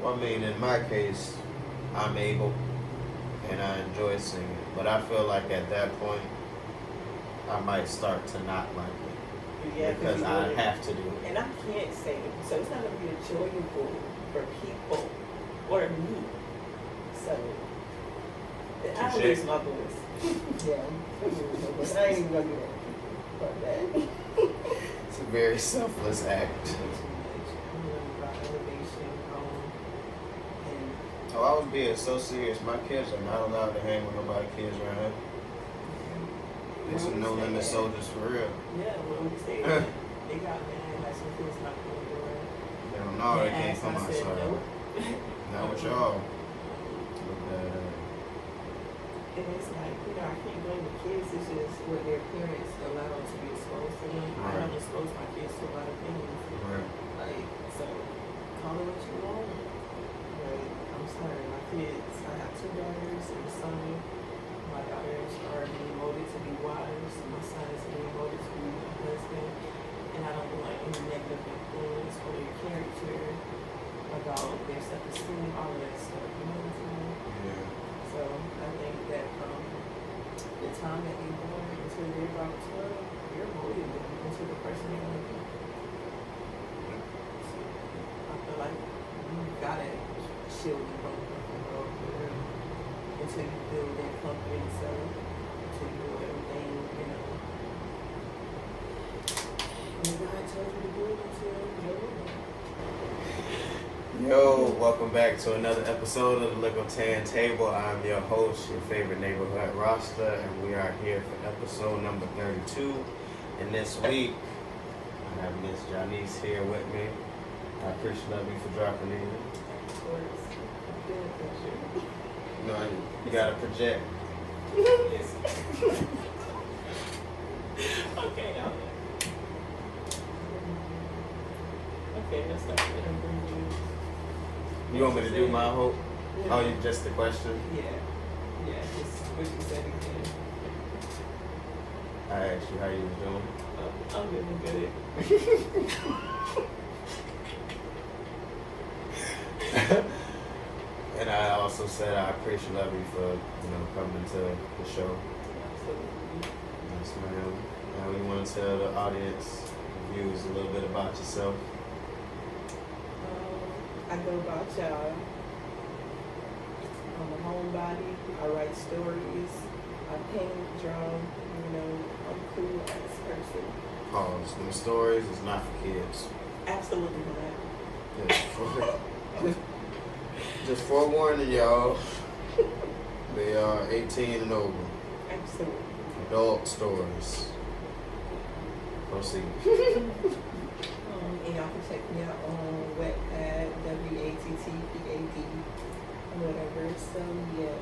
Well, I mean, in my case, I'm able and I enjoy singing. But I feel like at that point, I might start to not like it. Yeah, because I have to do it. And I can't sing, so it's not going to be enjoyable for people or me. So, I lose my voice. Yeah, I ain't even going to do that. Fuck that. It's a very selfless act. Oh, I was being so serious. My kids are not allowed to hang with nobody kids around here. There's some no limit soldiers for real. Yeah, when we say that, they got mad like some kids not going to do it. They don't know they can't come outside. Nope. Not with y'all. And it's like, I can't blame the kids. It's just what their parents allow them to be exposed to them. Right. I don't expose my kids to a lot of things. Right. Like, so, call it what you want. Like, I'm sorry, my kids, I have 2 daughters and a son. My daughters are being molded to be wives. My son is being molded to be a husband. And I don't want any negative influence or their character about their self-esteem, all of that stuff. You know what I'm saying? Yeah. So I think that from the time that they're born until they're about 12, you're molding them into the person they're going to be. So I feel like you gotta shield them from the world for real until you build their confidence up, until you do everything, And God told you to do it until you're ready. Yo, welcome back to another episode of the Likkle Table. I'm your host, your favorite neighborhood roster, and we are here for episode number 32. And this week, I have Miss Janice here with me. I appreciate you for dropping in. Of course. No, you gotta project. Okay, let's start with them. You want me to do my hope? Yeah. Oh, you just the question? Yeah, just what you said again. I asked you how you was doing. I'm doing good. And I also said I appreciate you for coming to the show. Absolutely. Yes, ma'am. Now we want to tell the audience, viewers, a little bit about yourself. I go by y'all. I'm a homebody. I write stories. I paint, draw. I'm a cool ass person. Pause. Them stories is not for kids. Absolutely not. Yes. Just forewarning y'all, they are 18 and over. Absolutely. Adult stories. Proceed. And y'all can check me out on Wattpad, WATTPAD, whatever. So yeah.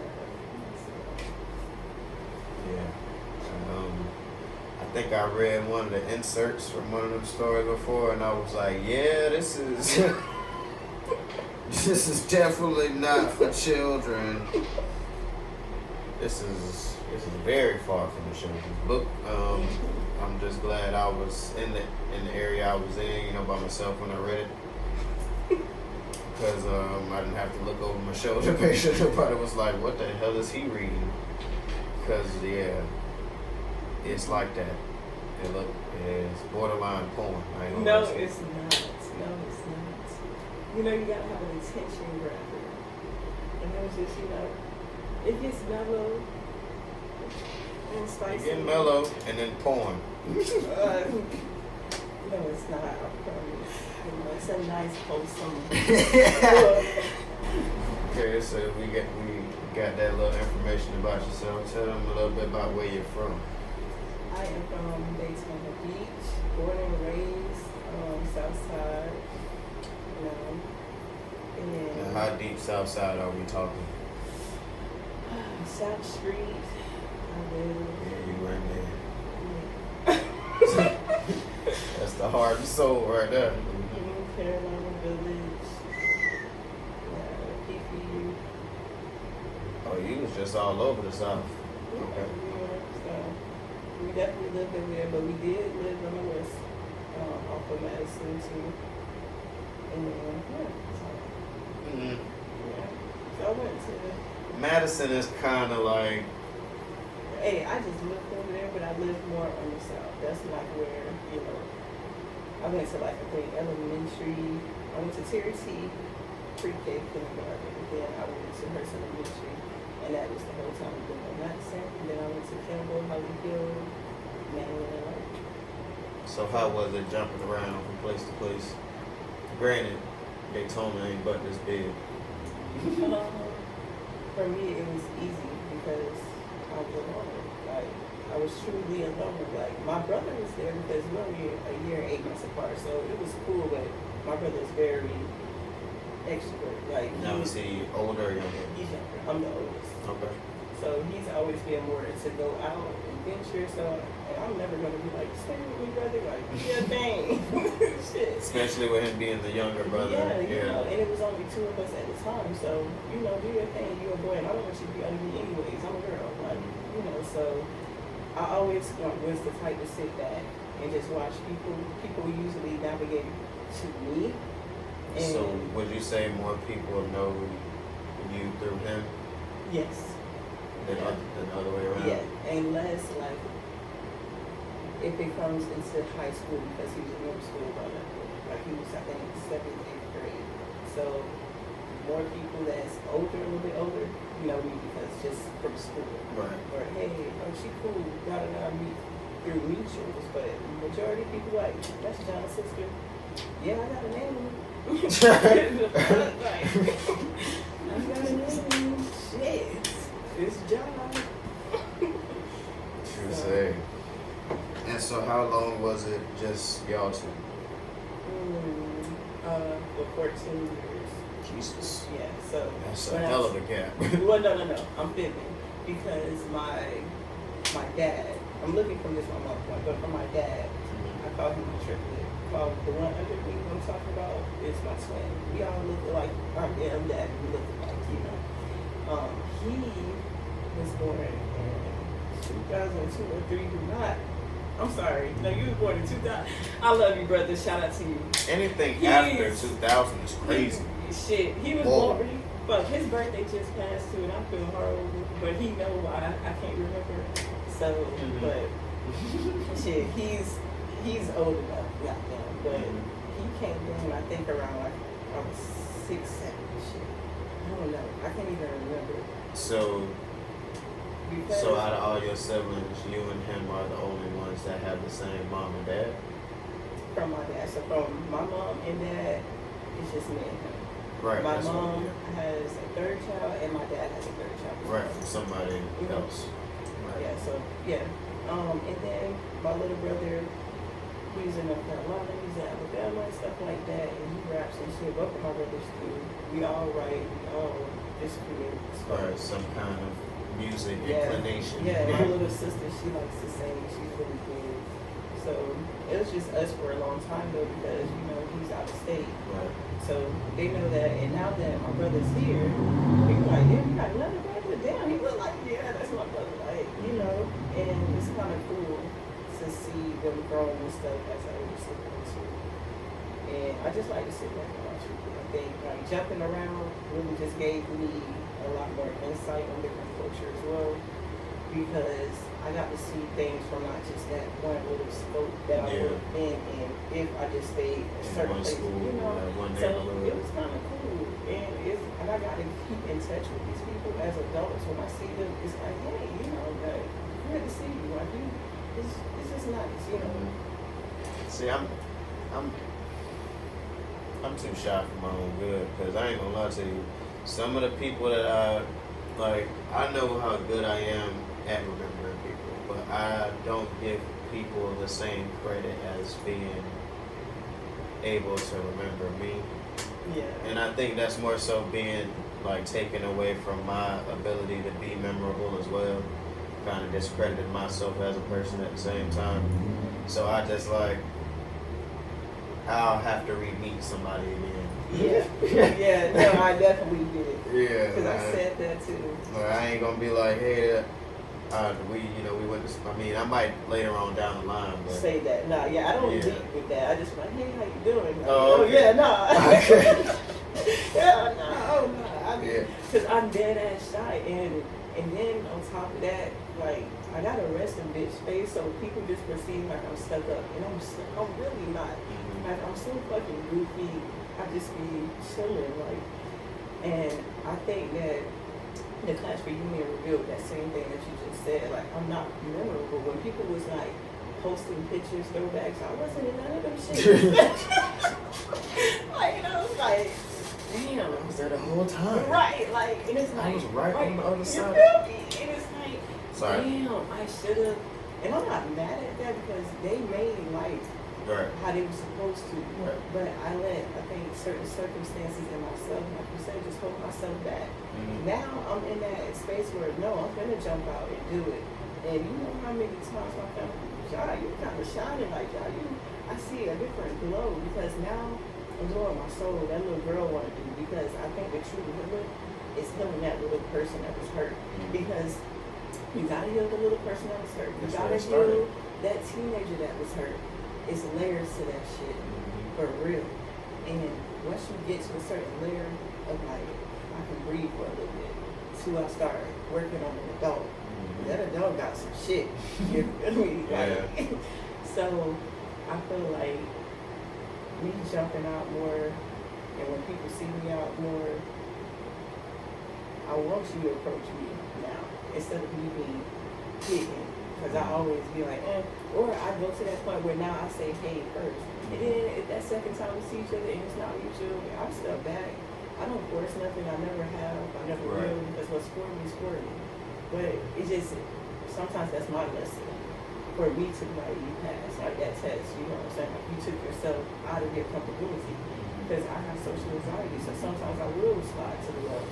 Yeah. I think I read one of the inserts from one of them stories before, and I was like, yeah, this is this is definitely not for children. This is very far from a children's book. I'm just glad I was in the area I was in, by myself when I read it. Because I didn't have to look over my shoulder. Everybody was like, what the hell is he reading? Because, yeah, it's like that. It's borderline porn. No, it's not. You gotta have an attention grabber. And it was just, it gets mellow and spicy. You get mellow and then porn. No, it's not. I promise. It's a nice, wholesome. Okay, so we got that little information about yourself. Tell them a little bit about where you're from. I am from Daytona Beach, born and raised, South Side. And how deep South Side are we talking? South Street. I live. Yeah, you weren't there. That's the heart and soul right there. Carolina Village. PPU. Oh, you was just all over the South. Okay. Yeah, so we definitely lived there, but we did live on the west, off of Madison too. And then, went to. Madison is kind of like. Hey, I just lived over there, but I live more on the south. That's like where, I went to like, I think, elementary. I went to Terry T, pre-K, kindergarten. Then I went to Hearst Elementary, and that was the whole time I lived on Madison. And then I went to Campbell, Holly Hill, Manuel. So how was it jumping around from place to place? Granted, Daytona ain't but this big. For me, it was easy because I was alone. Like, I was truly alone. Like, my brother was there because we're only a year and 8 months apart, so it was cool, but my brother is very extrovert. Like, Now is he older or younger? He's younger. I'm the oldest. Okay. So he's always been more to go out and venture, so I'm never going to be like, stay with me, brother. Like, yeah, dang. Shit. Especially with him being the younger brother. Yeah, and it was only 2 of us at the time, so, do your thing, you're a boy, and I don't want you to be under me anyways, I'm a girl, like, so I always was the type to sit back and just watch people usually navigate to me. And so would you say more people know you through him yes. than the other way around? Yeah, and less like if it comes into high school because he was in middle school brother. Like he was, I think, 7th, 8th grade. So more people that's older, a little bit older, know me because just from school. Right. Or hey, oh she cool, gotta meet through mutuals. But majority of people like, that's John's sister. Yeah, I got a name. Like, I got a name. Shit. It's John. True say. And so how long was it just y'all two? For 14 years. Jesus. Yeah, so. That's a hell of a gap. Well, no. I'm fibbing. Because my dad, I'm looking from this one point, but from my dad, I call him my triplet. The one under me I'm talking about is my twin. We all look like our damn dad. We look like, he was born in 2002 or 3. Do not. I'm sorry. No, you were born in 2000. I love you, brother. Shout out to you. Anything after 2000 is crazy. Shit. He was born. But his birthday just passed too, and I feel horrible. But he know why I can't remember. So, but shit, he's old enough, goddamn. But he came down, I think, around like I was 6, 7, shit. I don't know. I can't even remember. So out of all your siblings, you and him are the only ones that have the same mom and dad? From my dad. So from my mom and dad, it's just me and him. Right. My mom has a 3rd child, and my dad has a 3rd child. Right, from somebody else. Right. Yeah, so, yeah. And then my little brother, he's in North Carolina, he's in Alabama and stuff like that, and he raps and shit. Both of my brothers do. We all write, we all just create. Right, some kind of music inclination. Yeah, my little sister, she likes to sing. She's really good. So it was just us for a long time though, because he's out of state. Right. So they know that, and now that my brother's here, people like, yeah, you got another brother. Damn, he look like, yeah, that's my brother. Like, and it's kind of cool to see them growing and stuff as I was sitting too. And I just like to sit back and watch people. I think like jumping around really just gave me a lot more insight on different culture as well, because I got to see things from not just that one little scope that I would have been in if I just stayed in certain places, So it was kind of cool, and I got to keep in touch with these people as adults. When I see them, it's like, hey, like, good to see you. Like, it's just nice, See, I'm too shy for my own good, because I ain't gonna lie to you. Some of the people that I know how good I am at remembering people, but I don't give people the same credit as being able to remember me. Yeah. And I think that's more so being taken away from my ability to be memorable as well. Kind of discredited myself as a person at the same time. So I just I'll have to re-meet somebody again. Yeah, no, I definitely did. Yeah. Because I said that too. I ain't gonna be like, hey, we went to, I might later on down the line, but. Say that. Nah, I don't lead with that. I just like, hey, how you doing? Oh, okay. Yeah, nah. Yeah, nah, because I'm dead ass shy. And then on top of that, like, I got a resting bitch face, so people just perceive like I'm stuck up, and I'm really not. Like, I'm so fucking goofy. I just be chilling, like, and I think that the class reunion revealed that same thing that you just said. Like, I'm not memorable. When people was like posting pictures, throwbacks, I wasn't in none of them shit. Like, I was like, damn. I was there the whole time. Right, like, and it's like, I was right on the other side. You feel me? And it's like, Sorry. damn, I should have. And I'm not mad at that because they made like Right. how they were supposed to. Right. But I think, certain circumstances in myself, like you said, just hold myself back. Now I'm in that space where, no, I'm going to jump out and do it. And you know how many times my family, Jai, you kind of shining like Jai. I see a different glow because now I'm doing my soul, that little girl want to do, because I think the true healing is healing that little person that was hurt. Because you gotta heal the little person that was hurt. You gotta heal that teenager that was hurt. It's layers to that shit, for real. And once you get to a certain layer of like, I can breathe for a little bit, till I start working on an adult. That adult got some shit. You feel me? Like, so I feel like me jumping out more, and when people see me out more, I want you to approach me now instead of me being hidden. Because I always be like, or I go to that point where now I say hey first. And then if that second time we see each other and it's not mutual, I'll step back. I don't force nothing. I never have. I never will, because what's for me is for me. But it just, sometimes that's my lesson. For me to be like, you passed, like that test, you know what I'm saying? Like, you took yourself out of your comfortability. Because I have social anxiety, so sometimes I will slide to the left.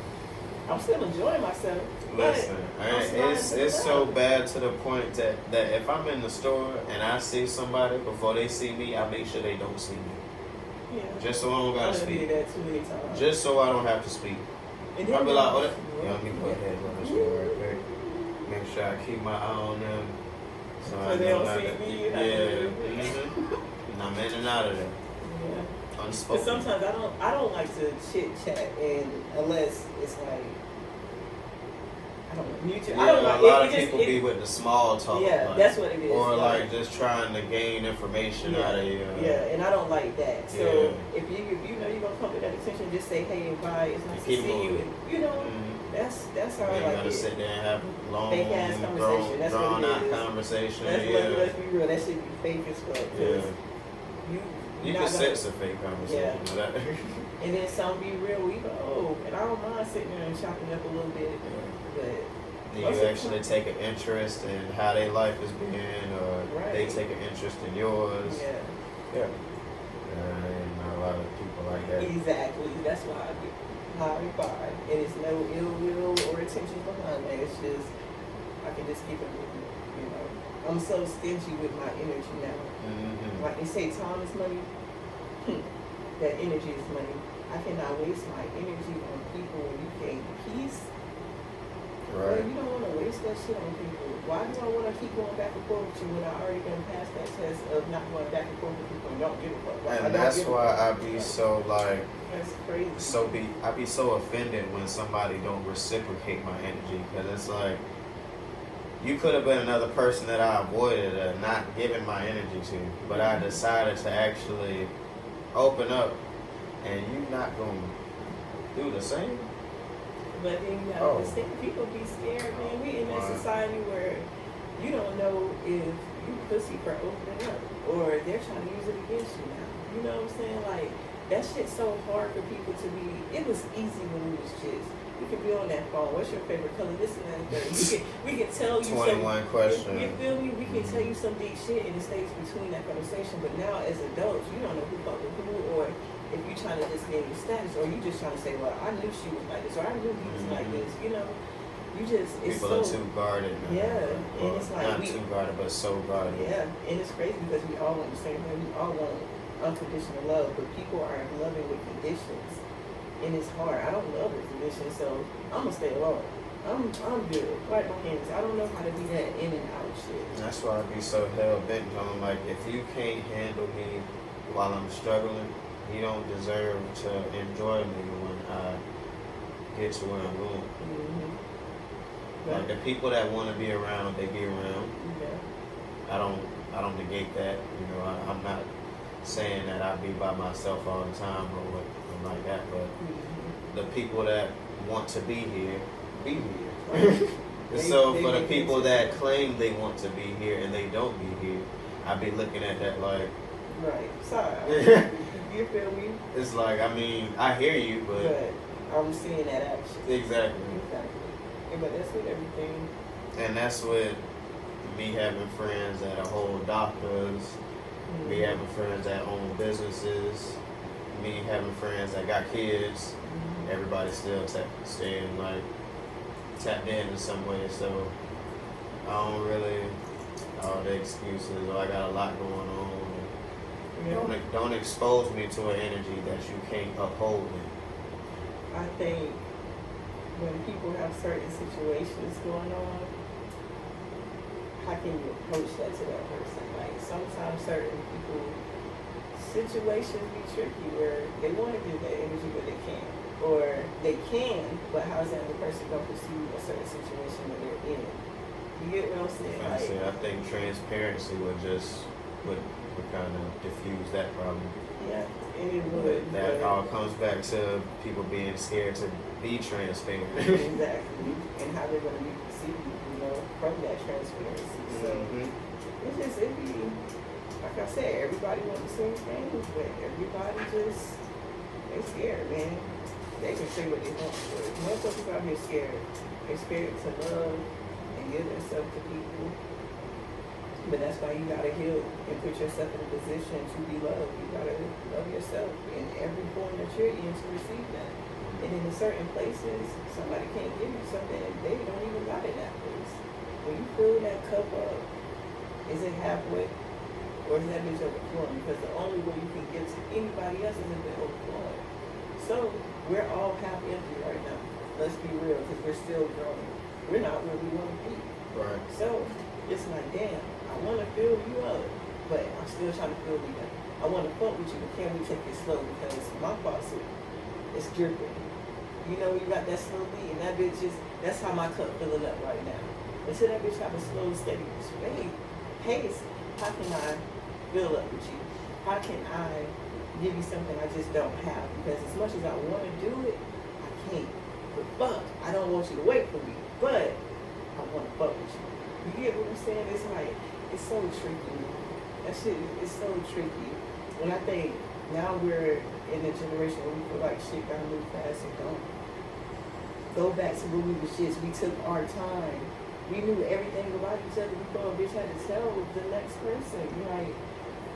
I'm still enjoying myself. Listen, it's so bad to the point that if I'm in the store and I see somebody, before they see me, I make sure they don't see me. Yeah. Just so I don't gotta speak. That too many times. Just so I don't have to speak. I'll be like, oh, let me put heads on this one right quick. Make sure I keep my eye on them. So they don't see me. And I'm in and out of there. Yeah. Unspoken. But sometimes I don't like to chit chat, and unless it's like, I don't know, mutual. Yeah, I don't know. A lot of people be with the small talk. Yeah, like, that's what it is. Or like just trying to gain information out of you. Yeah, and I don't like that. So if you know you're gonna come to that attention, just say hey and bye. It's nice to see you. And, you know, that's how I like gotta it. sit there and have long, fake ass conversation. That's drawn what it out is. conversation. Let's be real. That should be fake as fuck. You can sense a fake conversation. And then some be real. We go, oh, and I don't mind sitting there and chopping up a little bit, but. You actually take an interest in how their life is being, or they take an interest in yours. Yeah. And not a lot of people like that. Exactly. That's why I get high five. And it's no ill will or intention behind that. It's just, I can just keep it moving, you know. I'm so stingy with my energy now. Like they say, time is money. That energy is money. I cannot waste my energy on people when you can't peace. Right. Well, you don't want to waste that shit on people. Why do I want to keep going back and forth with you when I already done passed that test of not going back and forth with people and don't give a fuck? Like, and that's why I be so like. That's crazy. I be so offended when somebody don't reciprocate my energy, because it's like you could have been another person that I avoided not giving my energy to, but I decided to actually open up, and you not gonna do the same. But then you gotta understand, people be scared, man. We in a society where you don't know if you pussy for opening up, or they're trying to use it against you now. You know what I'm saying? Like, that shit's so hard for people to be. It was easy when we was kids. We could be on that phone. What's your favorite color? This and that. We can tell you 21 questions. You feel me? We can tell you some deep shit, and it stays between that conversation. But now, as adults, you don't know who fucked with who, or if you're trying to just gain your status, or you just trying to say, well, I knew she was like this, or I knew he was like this, you know. You just, it's people so, are too guarded now. Yeah, well, and it's like not too guarded, but so guarded. Yeah, and it's crazy because we all want the same thing. We all want unconditional love, but people are loving with conditions, and it's hard. I don't love with conditions, so I'm gonna stay alone. I'm good. Wipe my hands. I don't know how to be that in and out shit. That's why I be so hell bent on, like, if you can't handle me while I'm struggling, you don't deserve to enjoy me when I get to where I'm going. Mm-hmm. Like the people that want to be around, they be around. Yeah. I don't negate that. You know, I'm not saying that I be by myself all the time or what like that. But the people that want to be here, be here. So for the people that claim they want to be here and they don't be here, I be looking at that like. Right. Sorry. You feel me? It's like, I mean, I hear you, but I'm seeing that action. Exactly. Yeah, but that's with everything. And that's with me having friends that are whole doctors, me having friends that own businesses, me having friends that got kids. Everybody still staying like tapped in some way. So I don't really all the excuses. Or I got a lot going on. Yeah. Don't expose me to an energy that you can't uphold. I think when people have certain situations going on, how can you approach that to that person? Like sometimes certain people, situations be tricky where they want to give that energy but they can't. Or they can, but how is that other person going to perceive a certain situation that they're in? You get what I'm saying? I think transparency would kind of diffuse that problem. Yeah, and it would. That all comes back to people being scared to be transparent. Exactly. And how they're going to be perceived, from that transparency. So it be, like I said, everybody wants the same thing, but everybody just, they scared, man. They can say what they want, but most of people out here scared. They're scared to love and give themselves to people. But that's why you gotta heal and put yourself in a position to be loved. You gotta love yourself in every form that you're in to receive that. And in certain places, somebody can't give you something and they don't even got it that place. When you fill that cup up, is it halfway? Or is that bitch overflowing? Because the only way you can give to anybody else is if they're overflowing. So we're all half empty right now. Let's be real, because we're still growing. We're not where we want to be. Right. So it's like, damn, I want to fill you up, but I'm still trying to fill you up. I want to fuck with you, but can we take it slow? Because my faucet is dripping. You know, you got that slow beat, and that bitch that's how my cup filling up right now. Until that bitch have a slow, steady pace, how can I fill up with you? How can I give you something I just don't have? Because as much as I want to do it, I can't. But fuck, I don't want you to wait for me, but I want to fuck with you. You get what I'm saying? It's like, it's so tricky. That shit is so tricky. And I think now we're in a generation where we feel like shit gotta move fast and don't. Go back to when we were shits. We took our time. We knew everything about each other before a bitch had to tell the next person. Like,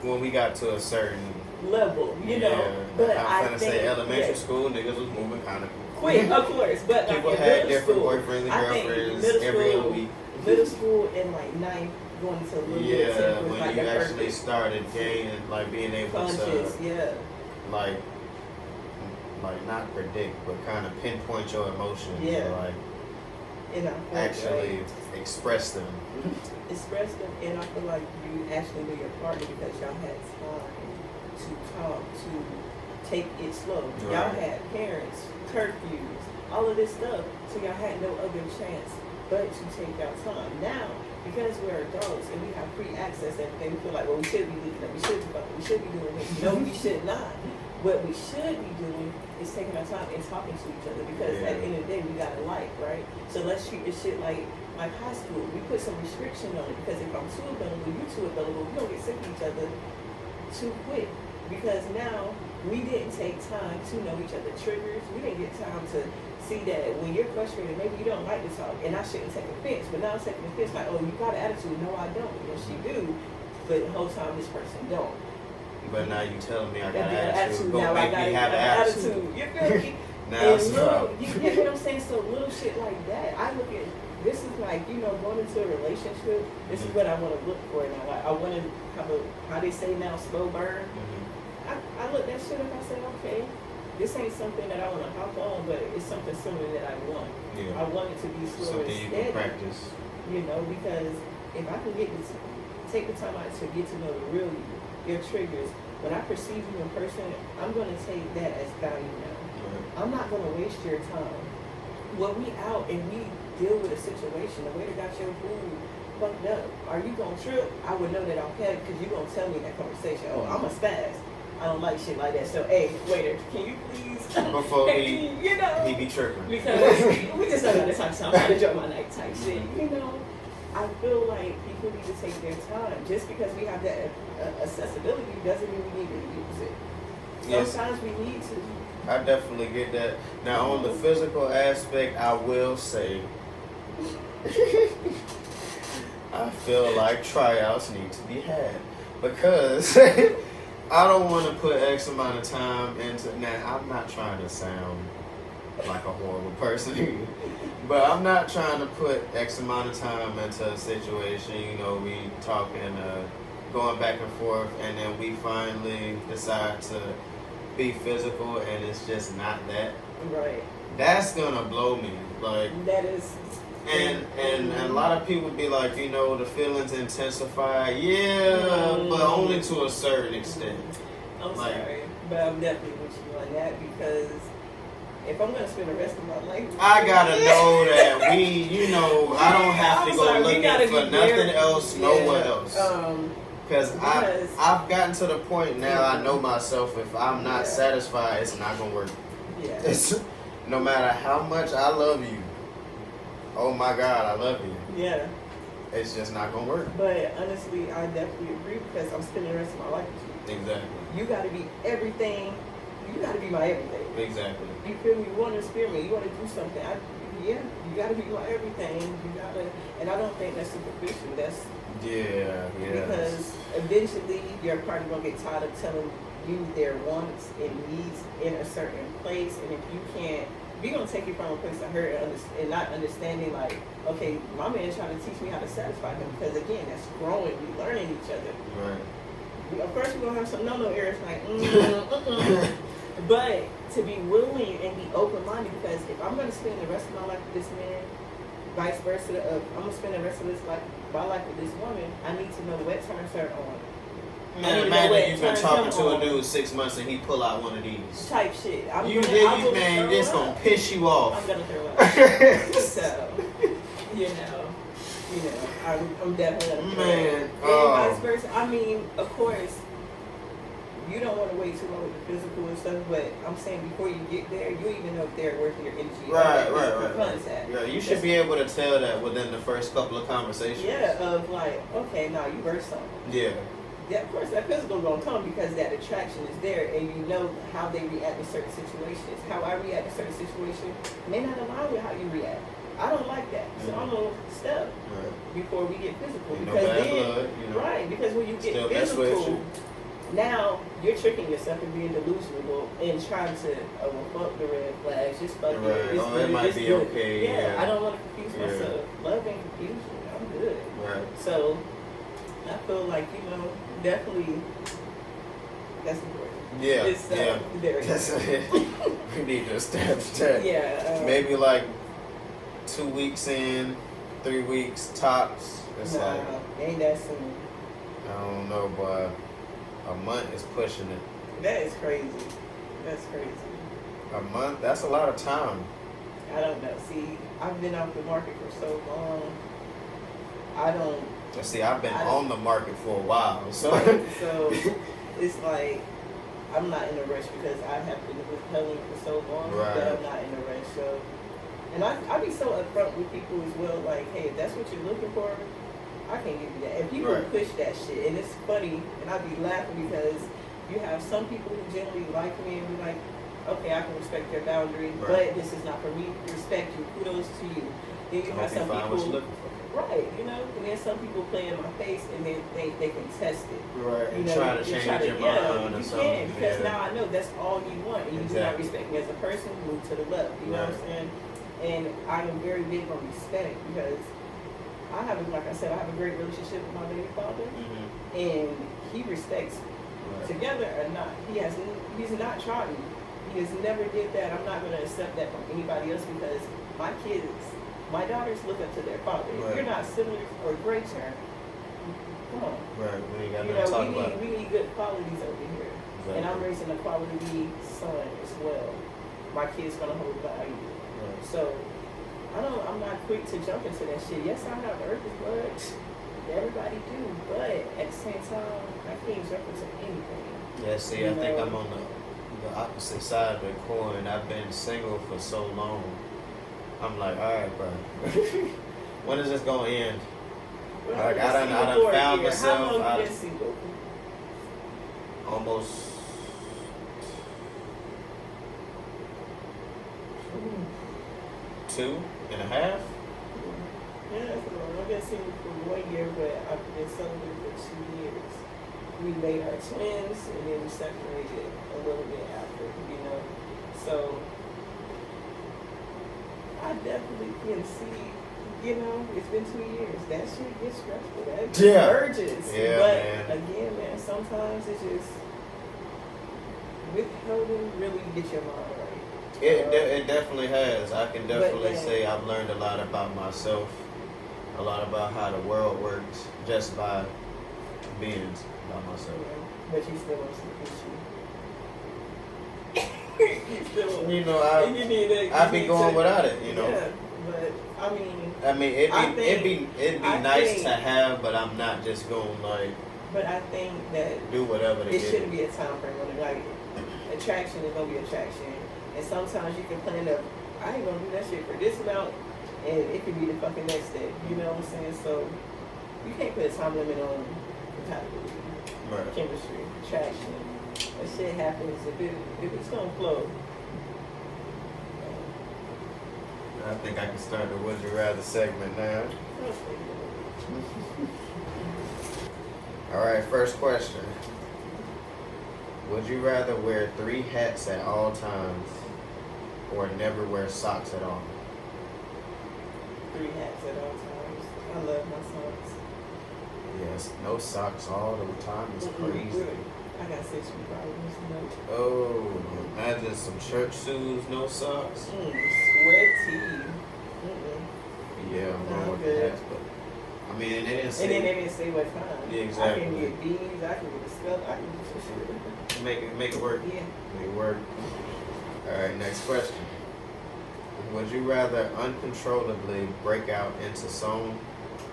when we got to a certain level, you know. But I'm I finna think say elementary school niggas was moving kind of quick, of course. But people like had different school, boyfriends and girlfriends every other week. Middle school and like ninth going to a little bit of 10th was when like you the actually perfect started gaining, like being able conscious, to, like not predict, but kind of pinpoint your emotions, like actually express them. Express them, and I feel like you actually knew your partner because y'all had time to talk, to take it slow. Right. Y'all had parents, curfews, all of this stuff, so y'all had no other chance but to take y'all time. Now, because we're adults and we have free access to everything, we feel like, well, we should be leaving up, we should be fucking, we should be doing this. No, we should not. What we should be doing is taking our time and talking to each other, because at the end of the day, we got a life, right? So let's treat this shit like high school. We put some restriction on it, because if I'm too available, you're too available, we don't get sick of each other too quick. Because now we didn't take time to know each other triggers. We didn't get time to see that when you're frustrated, maybe you don't like to talk, and I shouldn't take offense. But now I'm taking offense, like, oh, you got an attitude. No, I don't. Yes, you do. But the whole time this person don't. But now you telling me I got an attitude. Now make I me got an attitude. You feel me? Now you get what I'm saying? So little shit like that, I look at, this is like, going into a relationship, this is what I want to look for now. Like, I want to have a, how they say now, slow burn. I look that shit up, I said, okay, this ain't something that I want to hop on, but it's something similar that I want. Yeah. I want it to be slow something and you steady. can practice. Because if I can take the time out to get to know the real you, your triggers, when I perceive you in person, I'm going to take that as value now. I'm not going to waste your time when we out and we deal with a situation, the waiter got your food fucked up, are you gonna trip? I would know that okay, because you gonna tell me in that conversation, oh, I'm a spaz. I don't like shit like that. So, hey, waiter, can you please? Before he be tripping. Because we just don't got this type of time. I'm trying to enjoy my night type shit. You know, I feel like people need to take their time. Just because we have that accessibility doesn't mean we need to use it. Sometimes we need to. I definitely get that. Now, on the physical aspect, I will say, I feel like tryouts need to be had because I don't want to put X amount of time into. Now, I'm not trying to sound like a horrible person, but I'm not trying to put X amount of time into a situation. You know, we talking, going back and forth, and then we finally decide to be physical, and it's just not that. Right. That's gonna blow me. Like that is. And a lot of people be like, you know, the feelings intensify. Yeah, but only to a certain extent. I'm sorry, but I'm definitely with you on that because if I'm gonna spend the rest of my life, I gotta know that you know, I don't have to go looking for nothing else, nowhere else. Because I've gotten to the point now. I know myself. If I'm not satisfied, it's not gonna work. Yeah. It's, no matter how much I love you. Oh my God, I love you. Yeah. It's just not gonna work. But honestly, I definitely agree because I'm spending the rest of my life with you. Exactly. You gotta be everything. You gotta be my everything. Exactly. You feel me? You want to spirit me. You want to do something. You gotta be my everything. You gotta, and I don't think that's superficial. That's because eventually your partner gonna get tired of telling you their wants and needs in a certain place, and if you can't. We're going to take you from a place of hurt and not understanding, like, okay, my man's trying to teach me how to satisfy him. Because, again, that's growing. We learning each other. Right. First, we're going to have some no-no areas, like, But to be willing and be open-minded, because if I'm going to spend the rest of my life with this man, vice versa, I'm going to spend the rest of my life with this woman, I need to know what turns her on. Man, imagine you've been talking to a dude 6 months and he pull out one of these. Type shit. Man, this gonna piss you off. I'm gonna throw up. So, you know, I'm definitely gonna throw up. And vice versa. I mean, of course, you don't want to wait too long with the physical and stuff, but I'm saying before you get there, you even know if they're worth your energy. Right. Yeah, you should be able to tell that within the first couple of conversations. Yeah, of like, okay, now you worth something. Yeah. Yeah, of course, that physical gonna come because that attraction is there, and you know how they react in certain situations. How I react in certain situations may not align with how you react. I don't like that, so I'm gonna step before we get physical. Because then, because when you get physical, now you're tricking yourself and being delusional and trying to fuck the red flags, just fuck it. It might be okay. Yeah, I don't want to confuse myself. Love and confusion, I'm good. Right. So I feel like definitely that's important. Yeah, it's very important. We need to establish that. Yeah. Maybe like 2 weeks in, 3 weeks tops. It's like ain't that soon? I don't know, but a month is pushing it. That is crazy. That's crazy. A month? That's a lot of time. I don't know. See, I've been off the market for so long. I don't. See, I've been on the market for a while, so it's like I'm not in a rush because I have been withholding for so long that I'm not in a rush. So, and I be so upfront with people as well. Like, hey, if that's what you're looking for, I can give you that. And people push that shit, and it's funny, and I be laughing because you have some people who generally like me and be like, okay, I can respect your boundary, but this is not for me. Respect you. Kudos to you. Then you have some people. And then some people play in my face and then they can test it. Right, and try to change your mind or something. You can, because now I know that's all you want, and you do not respect me as a person, move to the left, you know what I'm saying? And I am very big on respect because I have, like I said, I have a great relationship with my baby father, and he respects together or not. He's not tried me. He has never did that. I'm not going to accept that from anybody else because my daughters look up to their father. If you're not similar or great term, come on. Right, we ain't got nothing to talk about. We need good qualities over here. Exactly. And I'm raising a quality son as well. My kid's gonna hold value. So I'm not quick to jump into that shit. Yes, I have urges, but everybody do. But at the same time, I can't jump into anything. Yeah, see, I think I'm on the opposite side of the coin. I've been single for so long. I'm like, all right, bro. When is this gonna end? Well, Like I done found myself. How long you been single? Almost 2.5. Yeah, that's long. I've been single for 1 year, but I've been celibate for 2 years. We made our twins, and then we separated a little bit after, you know. So I definitely can see, you know, it's been 2 years. That shit gets stressful. That urges. Yeah, but man. again, man, sometimes it's just withholding really gets your mind right. It definitely has. I can definitely say I've learned a lot about myself, a lot about how the world works just by being by myself. Yeah, but you still want some issue. You still, You know, I be going without it. You know. Yeah, but I mean, it'd be nice to have, but I'm not just going like. But I think that do whatever they it shouldn't be a time frame on it. Like attraction is gonna be attraction, and sometimes you can plan to. I ain't gonna do that shit for this amount, and it could be the fucking next day. You know what I'm saying? So you can't put a time limit on compatibility, right. chemistry, attraction. That shit happens if it's gonna flow. I think I can start the Would You Rather segment now. Alright, first question. Would you rather wear 3 hats at all times or never wear socks at all? 3 hats at all times. I love my socks. Yes, no socks all the time is crazy. I got 6 feet problems. No. Oh, imagine some church shoes, no socks. Sweaty. Yeah, I'm going with the hats, but I mean, and they didn't say. And then they didn't say what time. Yeah, exactly. I can get beads. I can get a skull. I can get some shit. Make it work. Yeah. Make it work. All right, next question. Would you rather uncontrollably break out into song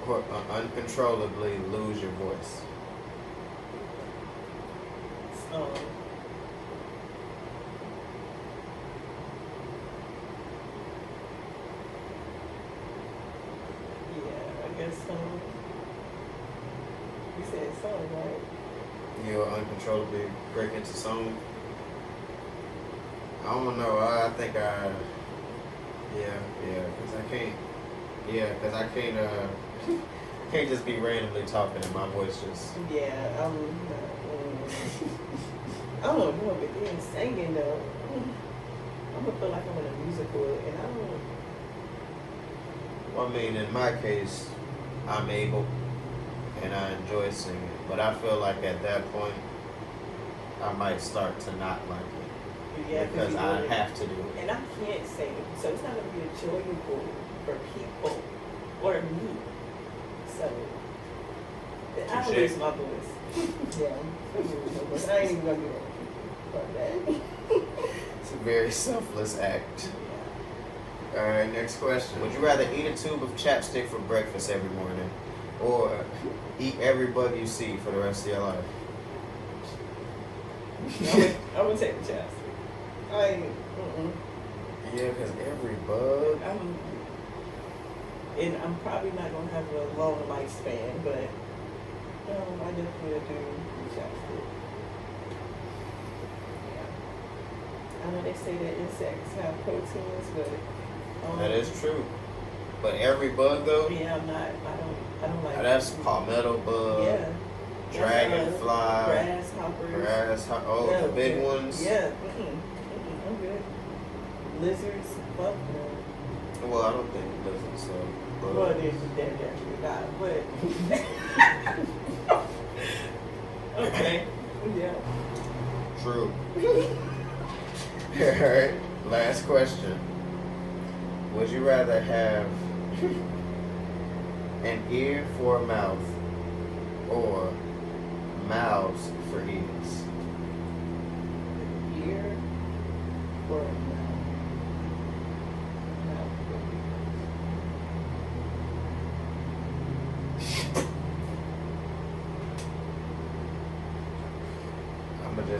or uncontrollably lose your voice? Yeah, I guess song. You said song, right? You'll uncontrollably break into song? I don't know. I think because I can't just be randomly talking and my voice just. Yeah, I don't know, but then singing though, I'm gonna feel like I'm in a musical, and I don't. Well, I mean, in my case, I'm able, and I enjoy singing, but I feel like at that point, I might start to not like it. Yeah, because I have to do it. And I can't sing, so it's not gonna be enjoyable for people or me. So I lose my voice. Yeah, I ain't even gonna do that. It's a very selfless act. All right, next question. Would you rather eat a tube of chapstick for breakfast every morning or eat every bug you see for the rest of your life? I'm gonna take the chapstick. Yeah, because every bug. And I'm probably not gonna have a long lifespan, but I definitely do the chapstick. I know they say that insects have proteins, but that is true. But every bug though? Yeah, I don't like. That's palmetto bug. Yeah. Dragonfly. Grasshoppers. Oh, yeah, the big ones. Yeah. I'm good. Lizards. Fuck no. Well, I don't think lizards. So. Well, there's definitely not. But. Okay. Yeah. True. Alright, last question. Would you rather have an ear for a mouth or mouths for ears? Ear for a mouth.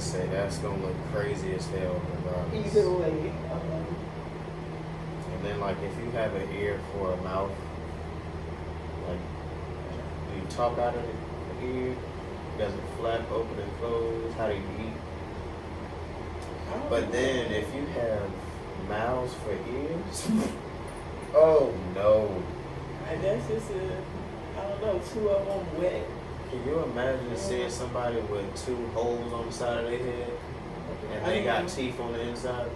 say that's gonna look crazy as hell regardless. Either way. And then like if you have an ear for a mouth, like do you talk out of the ear? Does it flap open and close? How do you eat? But then if you have mouths for ears, oh no. I guess it's I don't know, 2 of them wet. Can you imagine seeing somebody with 2 holes on the side of their head and they got teeth on the inside?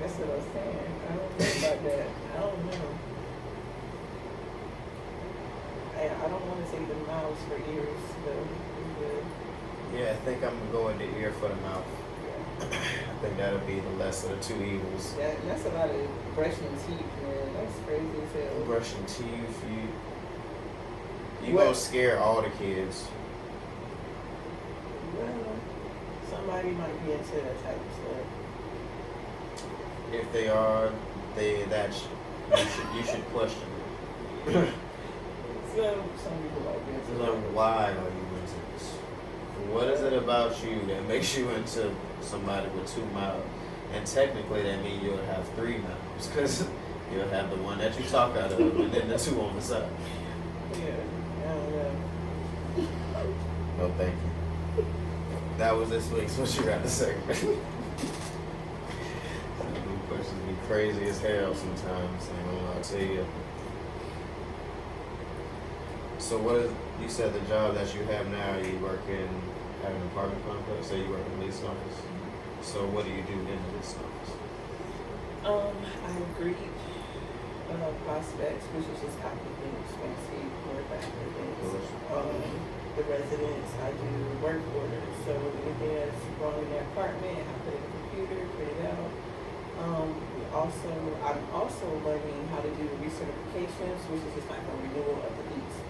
That's what I was saying. I don't know about that. I don't know. I don't want to say the mouths for ears, though. Yeah, I think I'm gonna go with the ear for the mouth. Yeah. I think that'll be the lesser of the 2 evils. That's a lot of brushing teeth, man. That's crazy as hell. Brushing teeth, you gonna scare all the kids. Well, somebody might be into that type of stuff. If they are, you should question it. Some people might be into Like, that. why are you into this? What is it about you that makes you into somebody with 2 mouths? And technically, that means you'll have 3 mouths, because you'll have the one that you talk out of, and then the 2 on the side. Yeah, I don't know. No, thank you. That was this week's What You Got to Say. Some questions be crazy as hell sometimes. I ain't gonna lie to you. So you said the job that you have now, you work in an apartment complex, so you work in a leasing office. So what do you do in the leasing office? I greet prospects, which is just applicants, fancy more applicants. The residents, I do work orders. So anything that's wrong in their apartment, I put it in the computer, print it out. I'm also learning how to do recertifications, which is just like a renewal of the lease.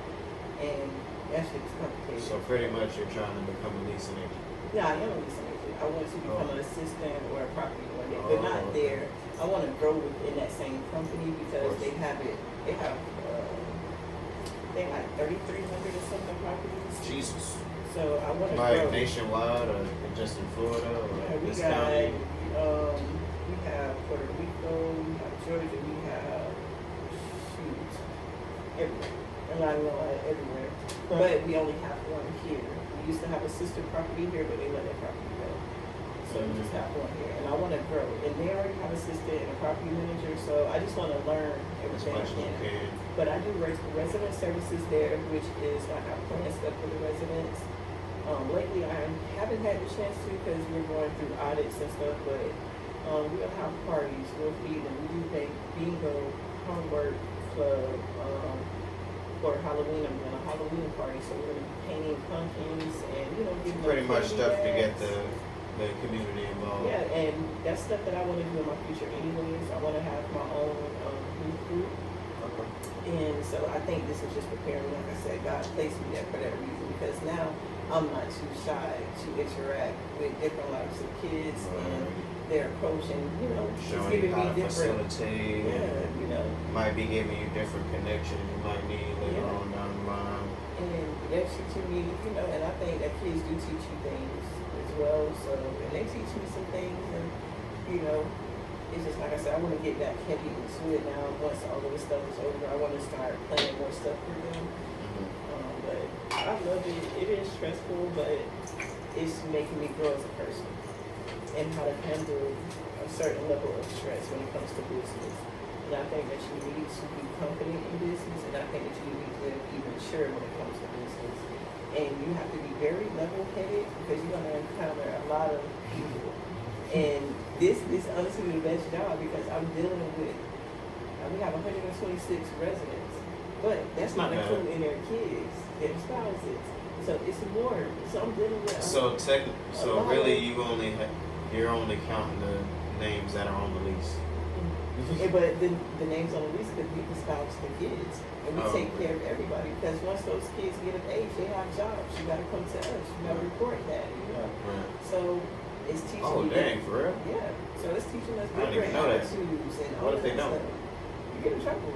And that shit is complicated. So pretty much you're trying to become a leasing agent. Yeah, I am a leasing agent. I want to become an assistant or a property owner, but not there. I want to grow within that same company because they have like 3,300 or something properties. Jesus. So I want to like grow. Nationwide or just in Florida or this we county? We have Puerto Rico, we have Georgia, we have everywhere. I'm not gonna lie, everywhere. But we only have one here. We used to have a sister property here, but they let that property go. So we just have one here. And I want to grow. And they already have an assistant and a property manager, so I just want to learn As everything much as you I can. can. But I do resident services there, which is like I plan stuff for the residents. Lately, I haven't had the chance to because we're going through audits and stuff, but we'll have parties, we'll feed them. We do bingo, homework club. For Halloween, I'm doing a Halloween party, so we're going to be painting pumpkins and, giving them Pretty much candy stuff to get bags. the community involved. Yeah, and that's stuff that I want to do in my future anyways. I want to have my own youth group. Okay. And so I think this is just preparing me. Like I said, God placed me there for that reason because now I'm not too shy to interact with different types of kids and their approach and, it's showing giving you how me to different. facilitate. Yeah, Might be giving you different connections you might need later Yeah. on down the line. And they're teaching me, and I think that kids do teach you things as well. So, and they teach me some things, and it's just like I said, I want to get back heavy into it now. Once all of this stuff is over, I want to start planning more stuff for them. But I love it. It is stressful, but it's making me grow as a person and how to handle a certain level of stress when it comes to business. And I think that you need to be confident in business, and I think that you need to be mature when it comes to business. And you have to be very level-headed because you're going to encounter a lot of people. And this is honestly the best job because I'm dealing with, we have 126 residents, but that's not including their kids, their spouses. So it's more. So I'm dealing with. So really, you're only counting the names that are on the lease. But the names on the lease could be the spouse, the kids, and we take care of everybody because once those kids get of age, they have jobs. You got to come to us. You got to report that. Right. So it's teaching. Oh dang, for real? Yeah. So it's teaching us I didn't even different know that. attitudes and What all if they that don't? stuff. You get in trouble.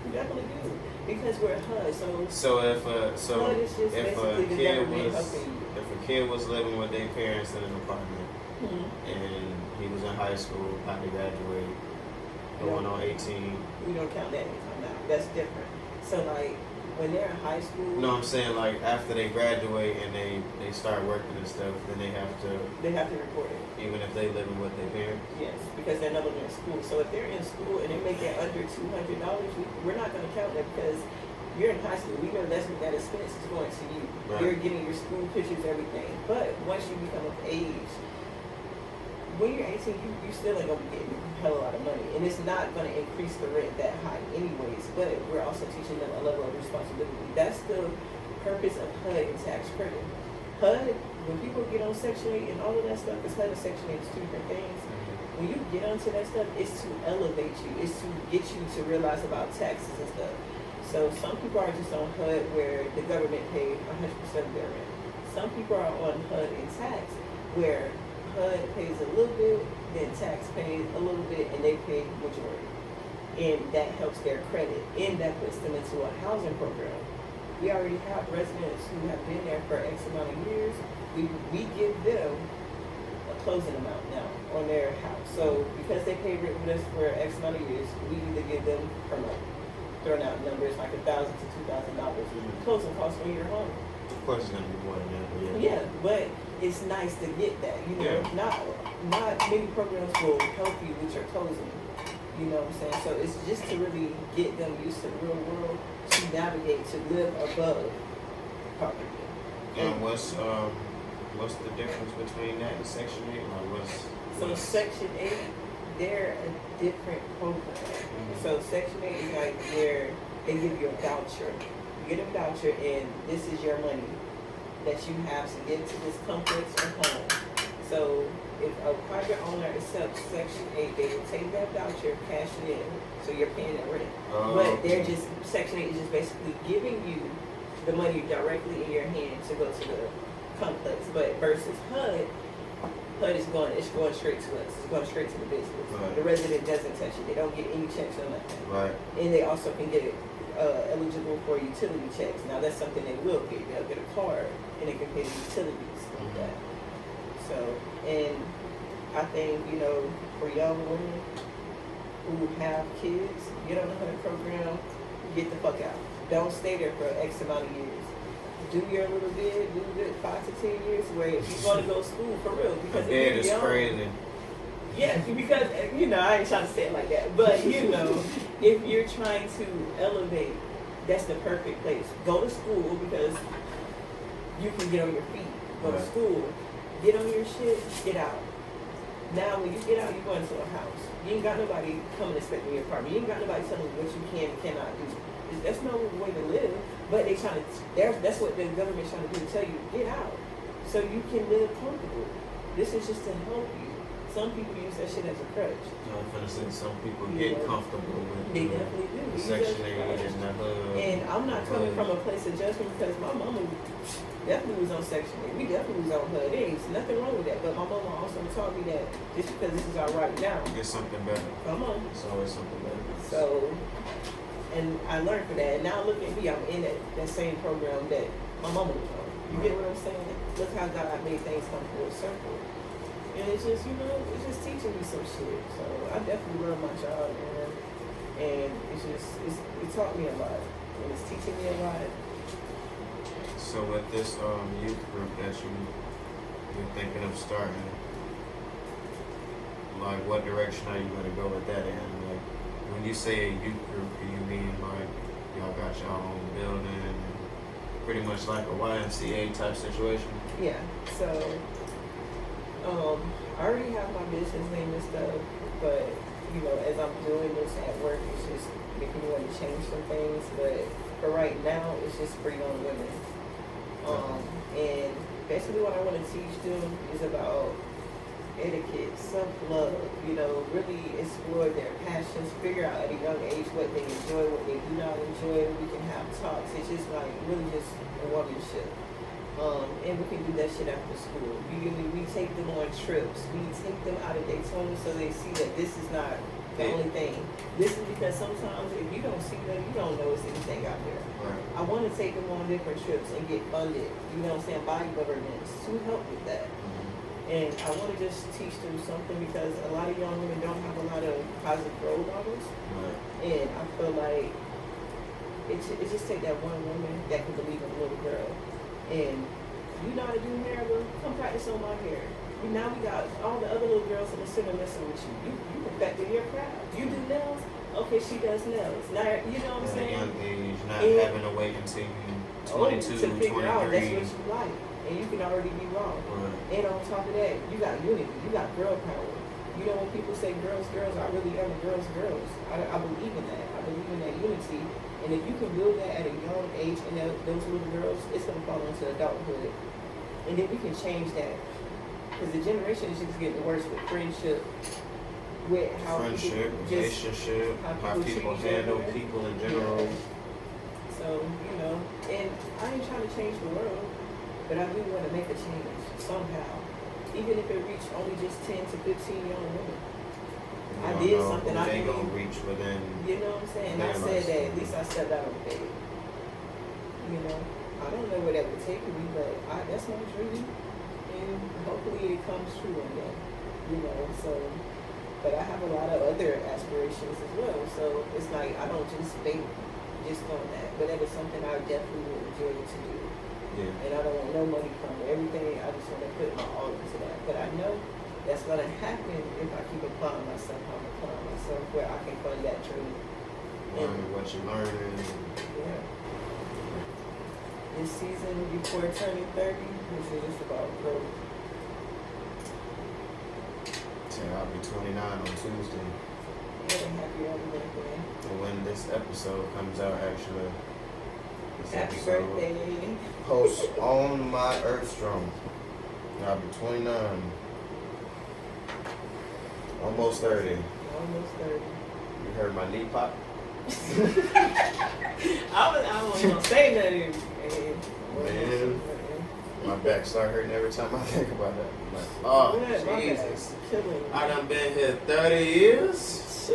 We definitely do. Because we're HUD, So if HUD is just if basically a the kid government was helping you. if a kid was living with their parents in an apartment Mm-hmm. and he was in high school, about to graduate, going on 18. We don't count that income now. That's different. So like when they're in high school, No, I'm saying like after they graduate and they start working and stuff, then they have to report it. even if they living with their parents. Yes, because they're no longer in school. So if they're in school and they make that under $200, we're not going to count that because you're in high school. We know that expense is going to you. Right. You're getting your school pictures, everything. But once you become of age, when you're 18, you still ain't going to be getting a hell of a lot of money. And it's not going to increase the rent that high anyways. But we're also teaching them a level of responsibility. That's the purpose of HUD and tax credit. HUD, when people get on Section 8 and all of that stuff, because HUD and Section 8 is two different things. When you get onto that stuff, it's to elevate you. It's to get you to realize about taxes and stuff. So some people are just on HUD where the government paid 100% of their rent. Some people are on HUD and tax where HUD pays a little bit, then tax pays a little bit, and they pay majority. And that helps their credit, and that puts them into a housing program. We already have residents who have been there for X amount of years. We give them a closing amount now on their house. So because they pay rent with us for X amount of years, we either give them per month. Throwing out numbers like $1,000 to $2,000 closing costs on your home. Of course, it's gonna be more than that. But Yeah, but it's nice to get that. You know, not many programs will help you with your closing. You know what I'm saying? So it's just to really get them used to the real world, to navigate, to live above poverty. And what's the difference between that and Section 8? Like So Section 8, they're a different program. Mm-hmm. So Section 8 is like where they give you a voucher. You get a voucher and this is your money that you have to get to this complex or home. So if a private owner accepts Section 8, they will take that voucher, cash it in, so you're paying that rent. But they're just, Section 8 is just basically giving you the money directly in your hand to go to the complex. But versus HUD is going straight to us. It's going straight to the business. Right. The resident doesn't touch it. They don't get any checks or nothing. Right. And they also can get eligible for utility checks. Now that's something they will get. They'll get a card and they can pay the utilities like that. So, and I think, you know, for young women who have kids, get on the HUD program, get the fuck out. Don't stay there for X amount of years. Do your little bit, do good 5 to 10 years where if you want to go to school for real. Because if you're young, crazy. yeah, because, you know, I ain't trying to say it like that, but, you know, if you're trying to elevate, that's the perfect place. Go to school because you can get on your feet. Go to school, get on your shit, get out. Now, when you get out, you go into a house. You ain't got nobody coming inspecting your apartment. You ain't got nobody telling you what you can and cannot do. That's no way to live, but that's what the government's trying to do, to tell you, get out so you can live comfortable. This is just to help you. Some people use that shit as a crutch. I'm finna say some people get comfortable with They definitely do. the Section 8 and the HUD. And I'm not coming from a place of judgment because my mama definitely was on Section 8. We definitely was on HUD. There ain't nothing wrong with that. But my mama also taught me that just because this is our right now. Get something better. Come on. It's always something better. So, and I learned from that. And now look at me. I'm in that same program that my mama was on. You get what I'm saying? Look how God made things come full circle. And it's just, you know, it's just teaching me some shit. So I definitely love my job, man. And it taught me a lot. And it's teaching me a lot. So with this youth group that you're thinking of starting, like what direction are you gonna go with that in? Like when you say a youth group, do you mean like y'all got your own building and pretty much like a YMCA type situation? Yeah. So I already have my business name and stuff, but you know, as I'm doing this at work, it's just making me want to change some things. But for right now, it's just for young women. And basically what I want to teach them is about etiquette, self-love, you know, really explore their passions, figure out at a young age what they enjoy, what they do not enjoy. We can have talks. It's just like really just a womanship. And we can do that shit after school. We take them on trips. We take them out of Daytona so they see that this is not The only thing. This is because sometimes if you don't see that, you don't know it's anything out there. Right. I want to take them on different trips and get funded, you know what I'm saying, by governments to help with that. And I want to just teach them something because a lot of young women don't have a lot of positive role models. Right. And I feel like it just take that one woman that can believe in a little girl. And you know how to do hair, well, come practice on my hair. Now we got all the other little girls in the center messing with you. You perfected your craft. You do nails? Okay, she does nails. Now, you know what I'm saying? At a young age, not And- having to wait until you 22, to figure out that's 23. what you like. And you can already be wrong. Right. And on top of that, you got unity. You got girl power. You know when people say girls, I really am a girls. I believe in that. I believe in that unity. And if you can build that at a young age in those little girls, it's going to fall into adulthood. And then we can change that. Because the generation is just getting worse with friendship, with how Friendship, people relationship, how people treat each handle other. people in general. Yeah. So, you know, and I ain't trying to change the world, but I do want to make a change somehow. Even if it reached only just 10 to 15 young women. I You did don't know something who I they can gonna reach within. You know what I'm saying? And I their said that, lifespan. at least I stepped out on faith. You know, I don't know where that would take me, but that's my dream. And hopefully it comes true one day. You know, so, but I have a lot of other aspirations as well. So it's like, I don't just think just on that. But that is something I definitely would enjoy to do. Yeah. And I don't want no money from it. Everything, I just want to put my all into that. But I know that's going to happen if I keep applying myself. I'm applying myself where I can fund that dream. Learning what you're learning. Yeah. This season before turning 30, this is just about growth. I'll be 29 on Tuesday. Yeah, happy early birthday. And when this episode comes out, actually, this Happy episode birthday. posts on my Earthstrom. I'll be 29. Almost 30. Almost 30. You heard my knee pop? I wasn't going to say nothing. Man. My back start hurting every time I think about that. I'm like, oh, Jesus. I done been here 30 years.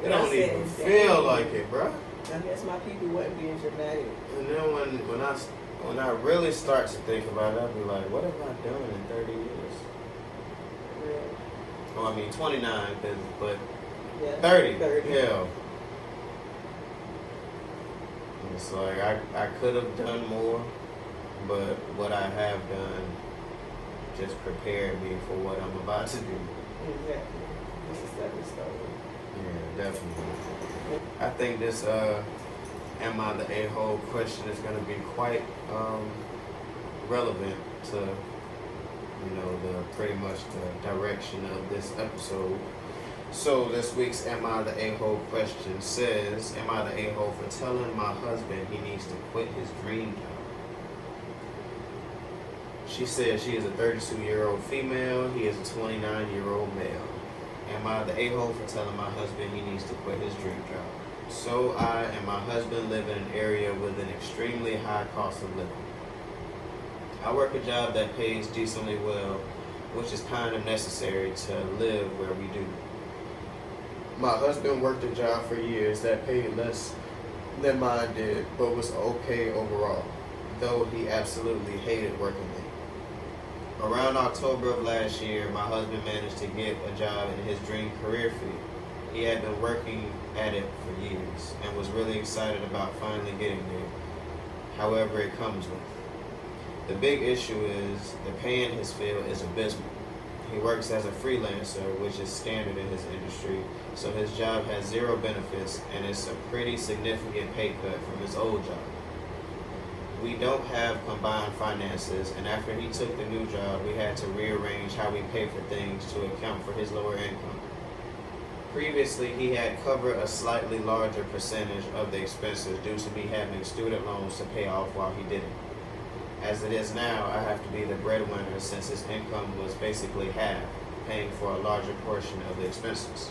It don't even feel like it, bro. I guess my people wasn't being dramatic. And then when I really start to think about it, I'll be like, what have I done in 30 years? Real. Oh, I mean 29, but Yeah. 30. 30. Hell. It's like I could have done more, but what I have done just prepared me for what I'm about to do. Exactly. This is stepping stone. Yeah, definitely. I think this am I the a-hole question is going to be quite relevant to the pretty much the direction of this episode. So this week's Am I the A-hole question says, am I the a-hole for telling my husband he needs to quit his dream job? She says she is a 32-year-old female. He is a 29-year-old male. Am I the a-hole for telling my husband he needs to quit his dream job? So I and my husband live in an area with an extremely high cost of living. I work a job that pays decently well, which is kind of necessary to live where we do. My husband worked a job for years that paid less than mine did, but was okay overall, though he absolutely hated working there. Around October of last year, my husband managed to get a job in his dream career field. He had been working at it for years and was really excited about finally getting there. However, it comes with. The big issue is the pay in his field is abysmal. He works as a freelancer, which is standard in his industry, so his job has zero benefits and it's a pretty significant pay cut from his old job. We don't have combined finances, and after he took the new job, we had to rearrange how we pay for things to account for his lower income. Previously, he had covered a slightly larger percentage of the expenses due to me having student loans to pay off while he didn't. As it is now, I have to be the breadwinner since his income was basically half, paying for a larger portion of the expenses.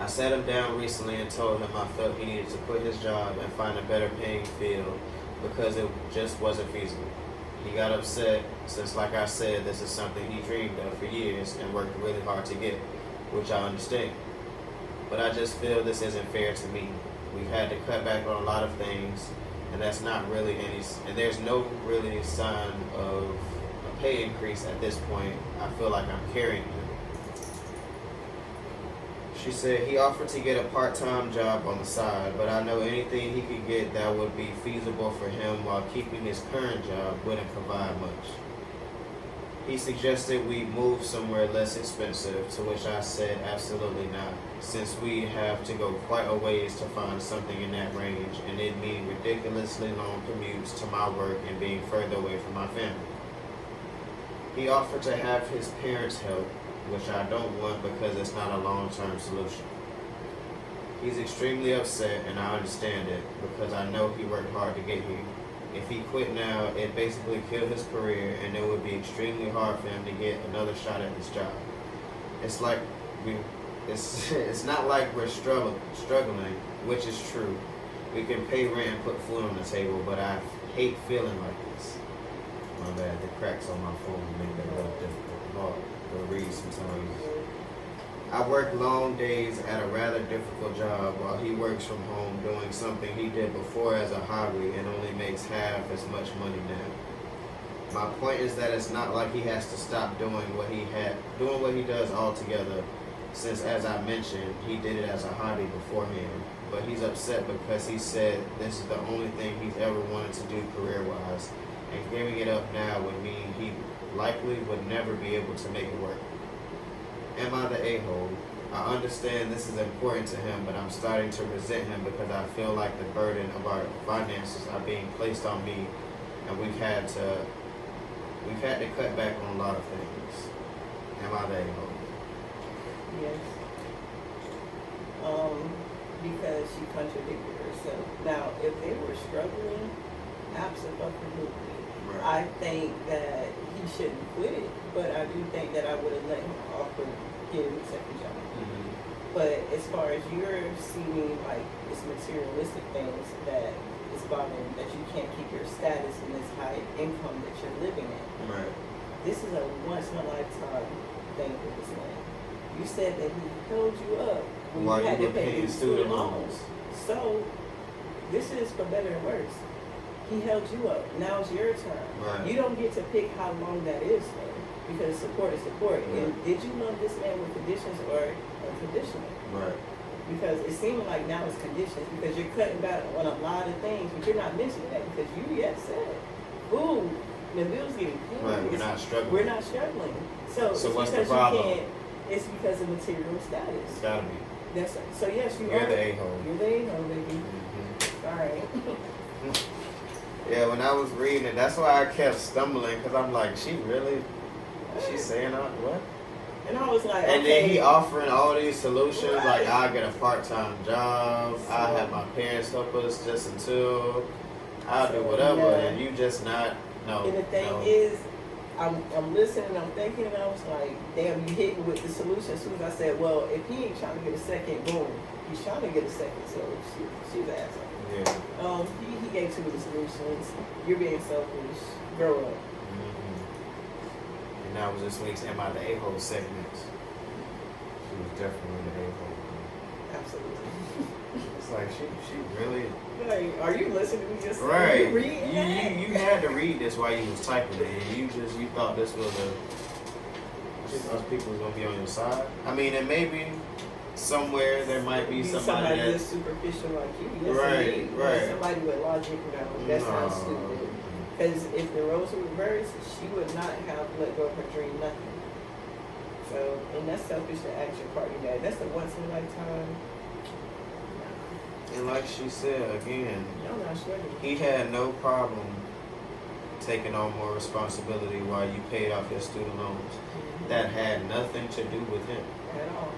I sat him down recently and told him I felt he needed to quit his job and find a better paying field because it just wasn't feasible. He got upset since, like I said, this is something he dreamed of for years and worked really hard to get. which I understand. But I just feel this isn't fair to me. We've had to cut back on a lot of things, and that's not really and there's no really sign of a pay increase at this point. I feel like I'm carrying him. She said he offered to get a part-time job on the side, but I know anything he could get that would be feasible for him while keeping his current job wouldn't provide much. He suggested we move somewhere less expensive, to which I said absolutely not, since we have to go quite a ways to find something in that range, and it mean ridiculously long commutes to my work and being further away from my family. He offered to have his parents help, which I don't want because it's not a long-term solution. He's extremely upset, and I understand it because I know he worked hard to get here. If he quit now, it basically killed his career, and it would be extremely hard for him to get another shot at his job. It's like it's not like we're struggling, which is true. We can pay rent and put food on the table, but I hate feeling like this. My bad, the cracks on my phone make it a little difficult to read sometimes. I work long days at a rather difficult job while he works from home doing something he did before as a hobby and only makes half as much money now. My point is that it's not like he has to stop doing what he does altogether, since as I mentioned, he did it as a hobby beforehand. But he's upset because he said this is the only thing he's ever wanted to do career-wise, and giving it up now would mean he likely would never be able to make it work. Am I the a-hole? I understand this is important to him, but I'm starting to resent him because I feel like the burden of our finances are being placed on me, and we've had to cut back on a lot of things. Am I the a-hole? Yes. Because she contradicted herself. Now, if they were struggling, absolutely. Right. I think that he shouldn't quit it, but I do think that I would have let him offer get a second job. Mm-hmm. But as far as you're seeing like it's materialistic things that is bothering that you can't keep your status in this high income that you're living in. Right. This is a once in a lifetime thing for this man. You said that he held you up when While you had you to were pay paying your student student loans. loans. So this is for better and worse. He held you up. Now it's your turn. Right. You don't get to pick how long that is for, because support is support. Right. And did you love this man with conditions or unconditional? Right. Because it seems like now it's conditions, because you're cutting back on a lot of things, but you're not mentioning that because you yet said, "Ooh, the bills getting paid. Right. We're not struggling. We're not struggling." So it's what's the because problem? you can't. It's because of material status. It's gotta be. That's so. Yes, you You're are the a-hole. You're the a-hole, baby. Mm-hmm. All right. Yeah, when I was reading it, that's why I kept stumbling, because I'm like, she's saying what? And I was like, And okay. then he offering all these solutions, Right. like I'll get a part-time job, I'll have my parents help us just until I'll do whatever, Yeah. and you just not, no. And the thing no. is, I'm listening, I'm thinking, and I was like, damn, you hit me with the solution. As soon as I said, well, if he ain't trying to get a second, boom, he's trying to get a second. So she's an asshole. Yeah. He gave two of the solutions. You're being selfish. Grow up. Mm-hmm. And that was this week's Am I the A-hole segment. She was definitely the A-hole. Absolutely. It's like she really. Like, are you listening to me just Right. Are you reading that? You had to read this while you was typing it. And you thought this was us people was gonna be on your side. I mean, and maybe somewhere there might be somebody that, that's superficial like you. Yes, Right, indeed. right. Somebody with logic, no, that sounds stupid. Because if the roles were reversed, she would not have let go of her dream, nothing. So, and that's selfish to ask your partner that. That's a once in a lifetime. And like she said again, Y'all not struggling. he had no problem taking on more responsibility while you paid off your student loans. That had nothing to do with him. At all.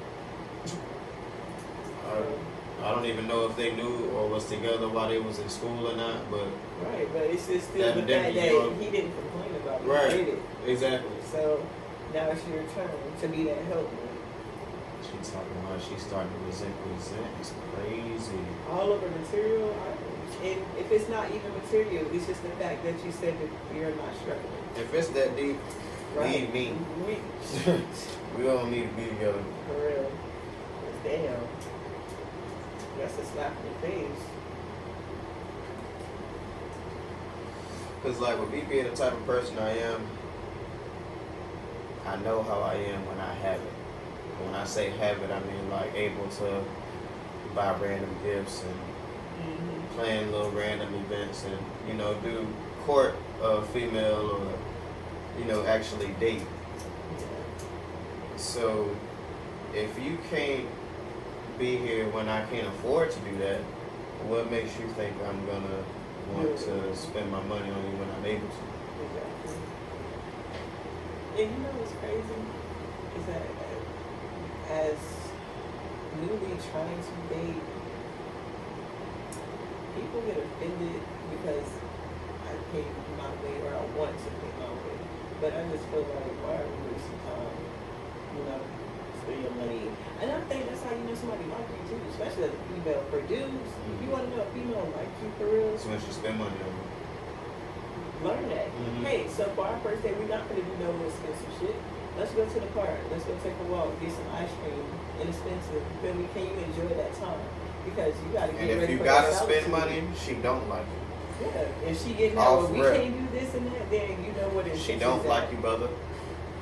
I don't even know if they knew or was together while they was in school or not, but Right, but it's just still the fact that he didn't complain about it. Right. He did it. exactly. So now it's your turn to be that helper. She's talking about she's starting to resent. It's crazy. All over material items. And if it's not even material, it's just the fact that you said that you're not struggling. If it's that deep, Leave me. We don't need to be together. For real. Damn. That's a slap in the face. Cause like with me being the type of person I am, I know how I am when I have it. When I say have it, I mean like able to buy random gifts and plan little random events and, you know, do court a female or, you know, actually date. So if you can't be here when I can't afford to do that, what makes you think I'm gonna want to spend my money on you when I'm able to? Exactly. And you know what's crazy? Is that as newly trying to date, people get offended because I pay my way or I want to pay my way. But I just feel like, why are we wasting time? You know, spend your money. And I think that's how you know somebody like you too, especially as a female. For dudes, if you want to know a female like you for real, So when you spend money on you. learn that. Hey, so for our first day, we're not going to do no expensive shit. Let's go to the park. Let's go take a walk, get some ice cream, inexpensive. You feel me? Can you enjoy that time? Because you got to get And ready if you for gotta that spend solitude. money, she don't like you. Yeah, if she getting Off out, well, we rip. can't do this and that, then you know what it is. She don't like you, brother.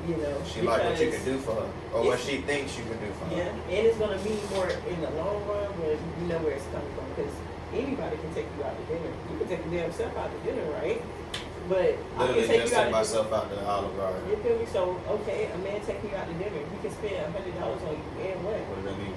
You know, She like what you because- can do for her, or what she thinks you can do for her. Yeah, and it's gonna mean more in the long run when you know where it's coming from. Because anybody can take you out to dinner. You can take your damn self out to dinner, right? But I can Literally take just you out took to myself out to Olive Garden. dinner. You feel me? So okay, a man taking you out to dinner, he can spend $100 on you, and what? What does that mean?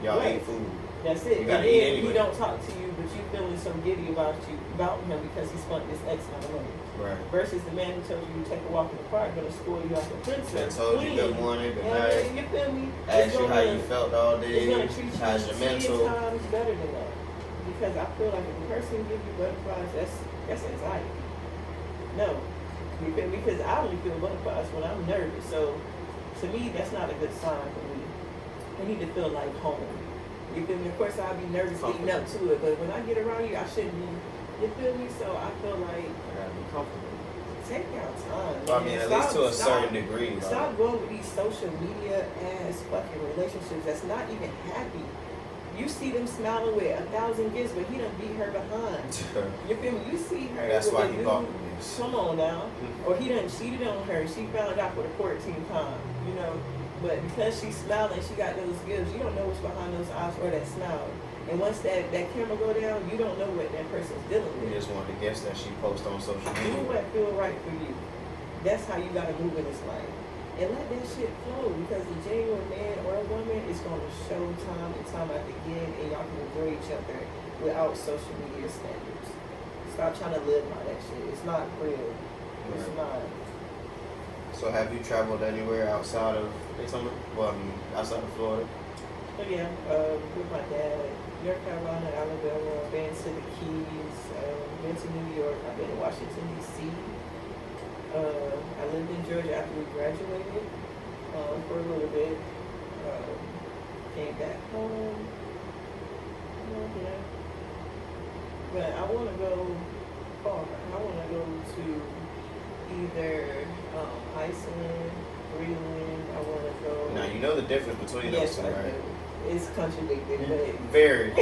Y'all Right. eat food. That's it. You And gotta eat then anyway. he don't talk to you, but you feeling so giddy about him because he spent this X amount of money. Right. Versus the man who told you to take a walk in the park, gonna school you off the princess. That told you good morning, good night. You feel me? Ask you how you felt all It's day. gonna treat you How's your 10 mental? times better than that. Because I feel like if a person gives you butterflies, that's anxiety. No. You feel me? Because I only feel butterflies when I'm nervous. So to me, that's not a good sign for me. I need to feel like home. You feel me? Of course, I'll be nervous leading up to it, but when I get around you, I shouldn't be. You feel me? So I feel like I gotta be comfortable. take your time. Well, I mean, man. at least to a certain degree. Like, Stop going with these social media ass fucking relationships that's not even happy. You see them smiling with 1,000 gifts, but he done beat her behind. You feel me? You see her. That's with why a he dude, bought me this. Come on now. Or he done cheated on her. She found out for the 14th time, you know. But because she's smiling, she got those gifts. You don't know what's behind those eyes or that smile. And once that camera go down, you don't know what that person's dealing We with. just wanted to guess that she posts on social Do media. what feel right for you. That's how you gotta move in this life. And let that shit flow, because the genuine man or a woman is gonna show time and time again, and y'all can enjoy each other without social media standards. Stop trying to live by that shit. It's not real. It's not. So have you traveled anywhere outside of Daytona? Well, I mean, outside of Florida? But yeah, with my dad, North Carolina, Alabama, been to the Keys, been to New York, I've been to Washington, D.C. I lived in Georgia after we graduated for a little bit. Came back home. Yeah. But I want to go far. I want to go to either Iceland, Greenland. I want to go. Now, you know the difference between those Yes, two, I right? do. It's contradicted, but Very.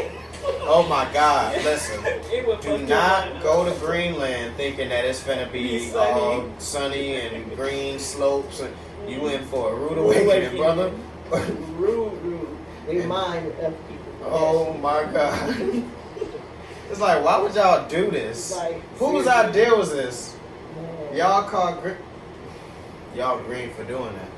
Oh my God, listen. it would Do fuck not your mind go up. to Greenland thinking that it's gonna be Be sunny. all sunny and green slopes. And you in for a rude Rude awakening, brother. Rude. They mind of people. Oh my God. It's like, why would y'all do this? Like, Whose seriously. idea was this? Man. Y'all green for doing that.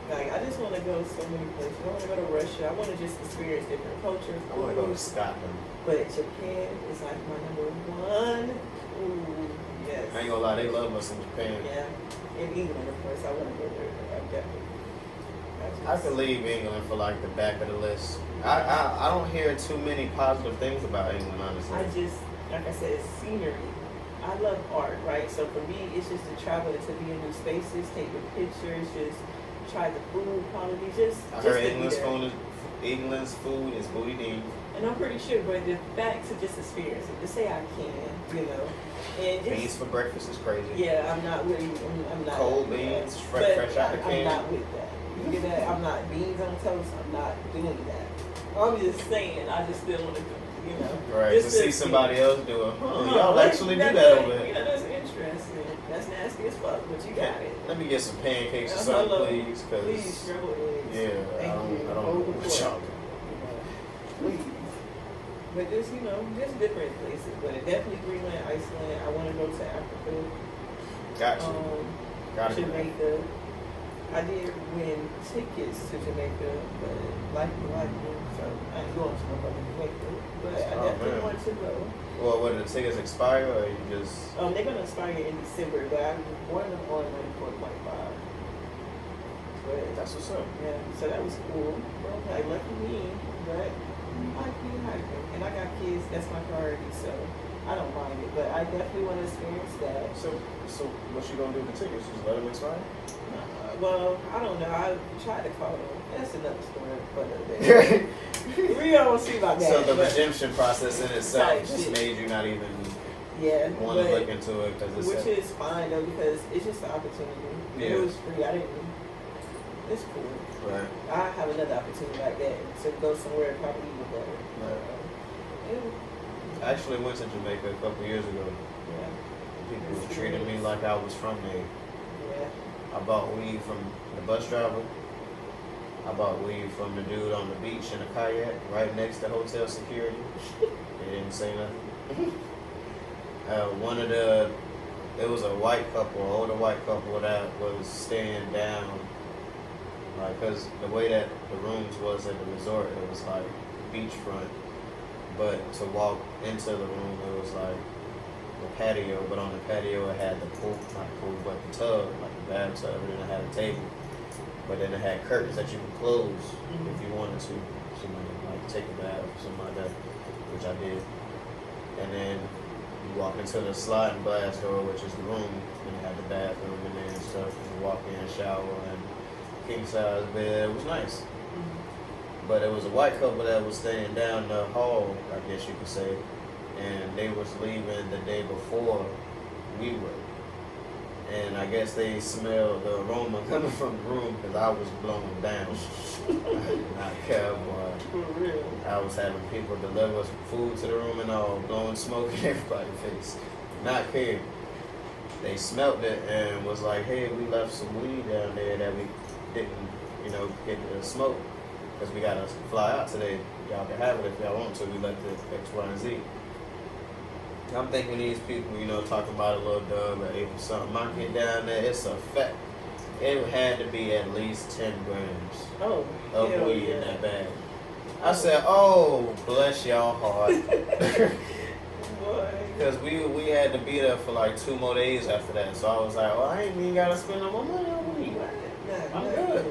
Like, I just want to go so many places. I want to go to Russia. I want to just experience different cultures. I want to go to foods. Scotland. But Japan is like my number one. Ooh, yes. I ain't gonna lie, they love us in Japan. Yeah. In England, of course. I want to go there. I definitely. I could leave England for like the back of the list. I don't hear too many positive things about England, honestly. I just, like I said, it's scenery. I love art, right? So for me, it's just to travel and to be in new spaces, take the pictures, just try the food quality, just I just heard to be England's there. England's food is booty dean. And I'm pretty sure, but the facts are just experience it. Just say I can, And just, Beans for breakfast is crazy. yeah, I'm not really, I'm not. Cold beans, fresh out the can. I'm not with that. You get that? I'm not beans on toast. I'm not doing that. I'm just saying, I just still want to, Right, just to see somebody else do it. Y'all like, actually do that over there. Yeah, that's interesting. That's nasty as fuck, but you got it. Let me get some pancakes or something, please. Please, scrambled eggs. Yeah, I don't know what y'all do. Please. But just, just different places. But definitely Greenland, Iceland. I want to go to Africa. Gotcha. Jamaica. I did win tickets to Jamaica, but like so I ain't going to no fucking Jamaica. But I definitely want to go. Well, what, the tickets expire or you just... They're going to expire in December, but I wanted them on like 4.5. But that's what's up. Yeah, so that was cool. Like, lucky me, but I feel hiking. And I got kids, that's my priority, so I don't mind it. But I definitely want to experience that. So what you going to do with the tickets? Just let them expire? Well, I don't know. I tried to call them. That's another story for another day. We don't see about that. So the redemption process in itself just made you not even want to look into it because it's which is fine though because it's just an opportunity. Yeah. It was free. I didn't. It's cool. Right. I have another opportunity like that to go somewhere probably even better. Right. I actually went to Jamaica a couple years ago. Yeah. People was treating me like I was from there. Yeah. I bought weed from the bus driver. I bought weed from the dude on the beach in a kayak right next to hotel security. They didn't say nothing. It was a white couple, an older white couple that was staying down. Like, cause the way that the rooms was at the resort, it was like beachfront. But to walk into the room, it was like the patio. But on the patio, it had the pool, not pool, but the tub, like the bathtub, and then it had a table. But then it had curtains that you could close if you wanted to. Like take a bath or something like that, which I did. And then you walk into the sliding glass door, which is the room, and it had the bathroom in there and stuff. And you walk in, shower, and king size bed. It was nice. But it was a white couple that was staying down the hall, I guess you could say, and they was leaving the day before we were. And I guess they smelled the aroma coming from the room because I was blown down. Not care, boy. For real. I was having people deliver food to the room and all, blowing smoke in everybody's face. Not care. They smelled it and was like, hey, we left some weed down there that we didn't, get to smoke. Because we got to fly out today. Y'all can have it if y'all want to. We left it X, Y, and Z. I'm thinking these people, talking about a little dub or 8 or something. I get down there, it's a fact. It had to be at least 10 grams of weed in that bag. I said, oh, bless y'all heart. Because we had to be there for like 2 more days after that. So I was like, well, I ain't even got to spend no more money on weed. I'm good.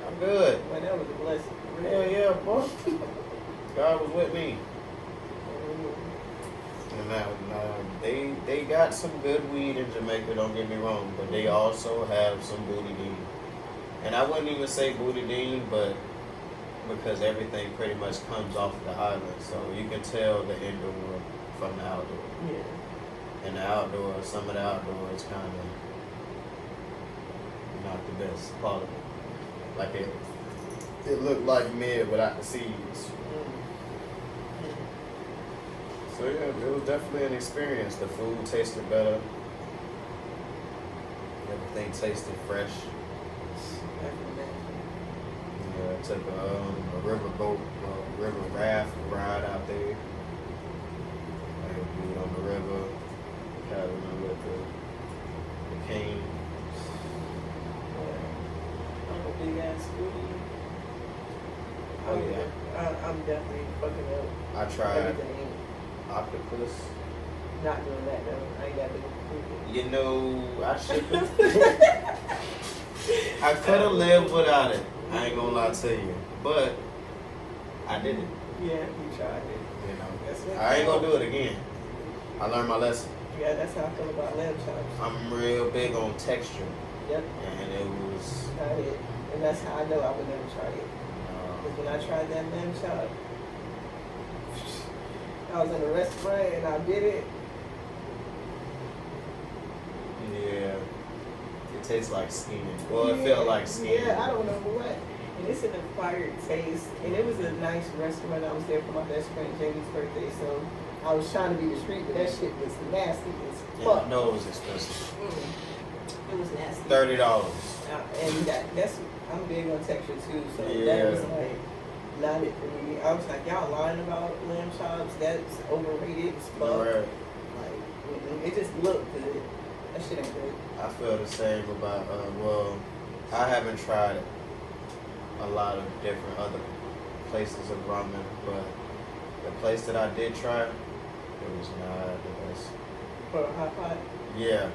I'm good. Well, that was a blessing. Hell yeah, boy. God was with me. And now, they got some good weed in Jamaica, don't get me wrong, but they also have some booty dean. And I wouldn't even say booty dean, but because everything pretty much comes off the island, so you can tell the indoor from the outdoor. Yeah. And the outdoor, some of the outdoor is kind of not the best quality. Like it looked like mid without the seeds. So yeah, it was definitely an experience. The food tasted better. Everything tasted fresh. Yeah, I took a river boat, river raft ride out there. I had food on the river. Having with the cane. I'm a big ass foodie. Oh yeah. I'm definitely fucking up. I tried everything. Octopus. Not doing that though. I ain't got to do I should have. I could have lived without it. I ain't gonna lie to you. But I did it. Yeah, you tried it. I ain't gonna do it again. I learned my lesson. Yeah, that's how I feel about lamb chops. I'm real big on texture. Yep. And it was Not it. And that's how I know I would never try it. Because when I tried that lamb chop, I was in a restaurant and I did it. Yeah. It tastes like skin. Well, it felt like skin. Yeah, I don't know what. And it's an acquired taste. And it was a nice restaurant. I was there for my best friend Jamie's birthday, so I was trying to be discreet, but that shit was nasty as fuck. I know it was expensive. It was nasty. $30. And that's I'm big on texture too, so Yeah. that was like not it for me. I was like, y'all lying about lamb chops? That's overrated as fuck. Right. Like it just looked good. That shit ain't good. I feel the same about, well, I haven't tried a lot of different other places of ramen, but the place that I did try, it was not the best. For a hot pot? Yeah.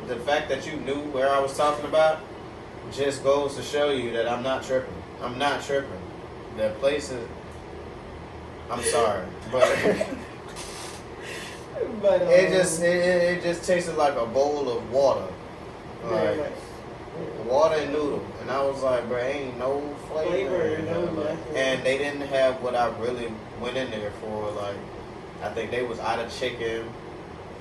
The fact that you knew where I was talking about just goes to show you that I'm not tripping. I'm not tripping. The place is, I'm sorry, but but it just tasted like a bowl of water. very Like, much. water and noodle, and I was like, bro, ain't no flavor in there. No Like, nothing. and they didn't have what I really went in there for. Like, I think they was out of chicken.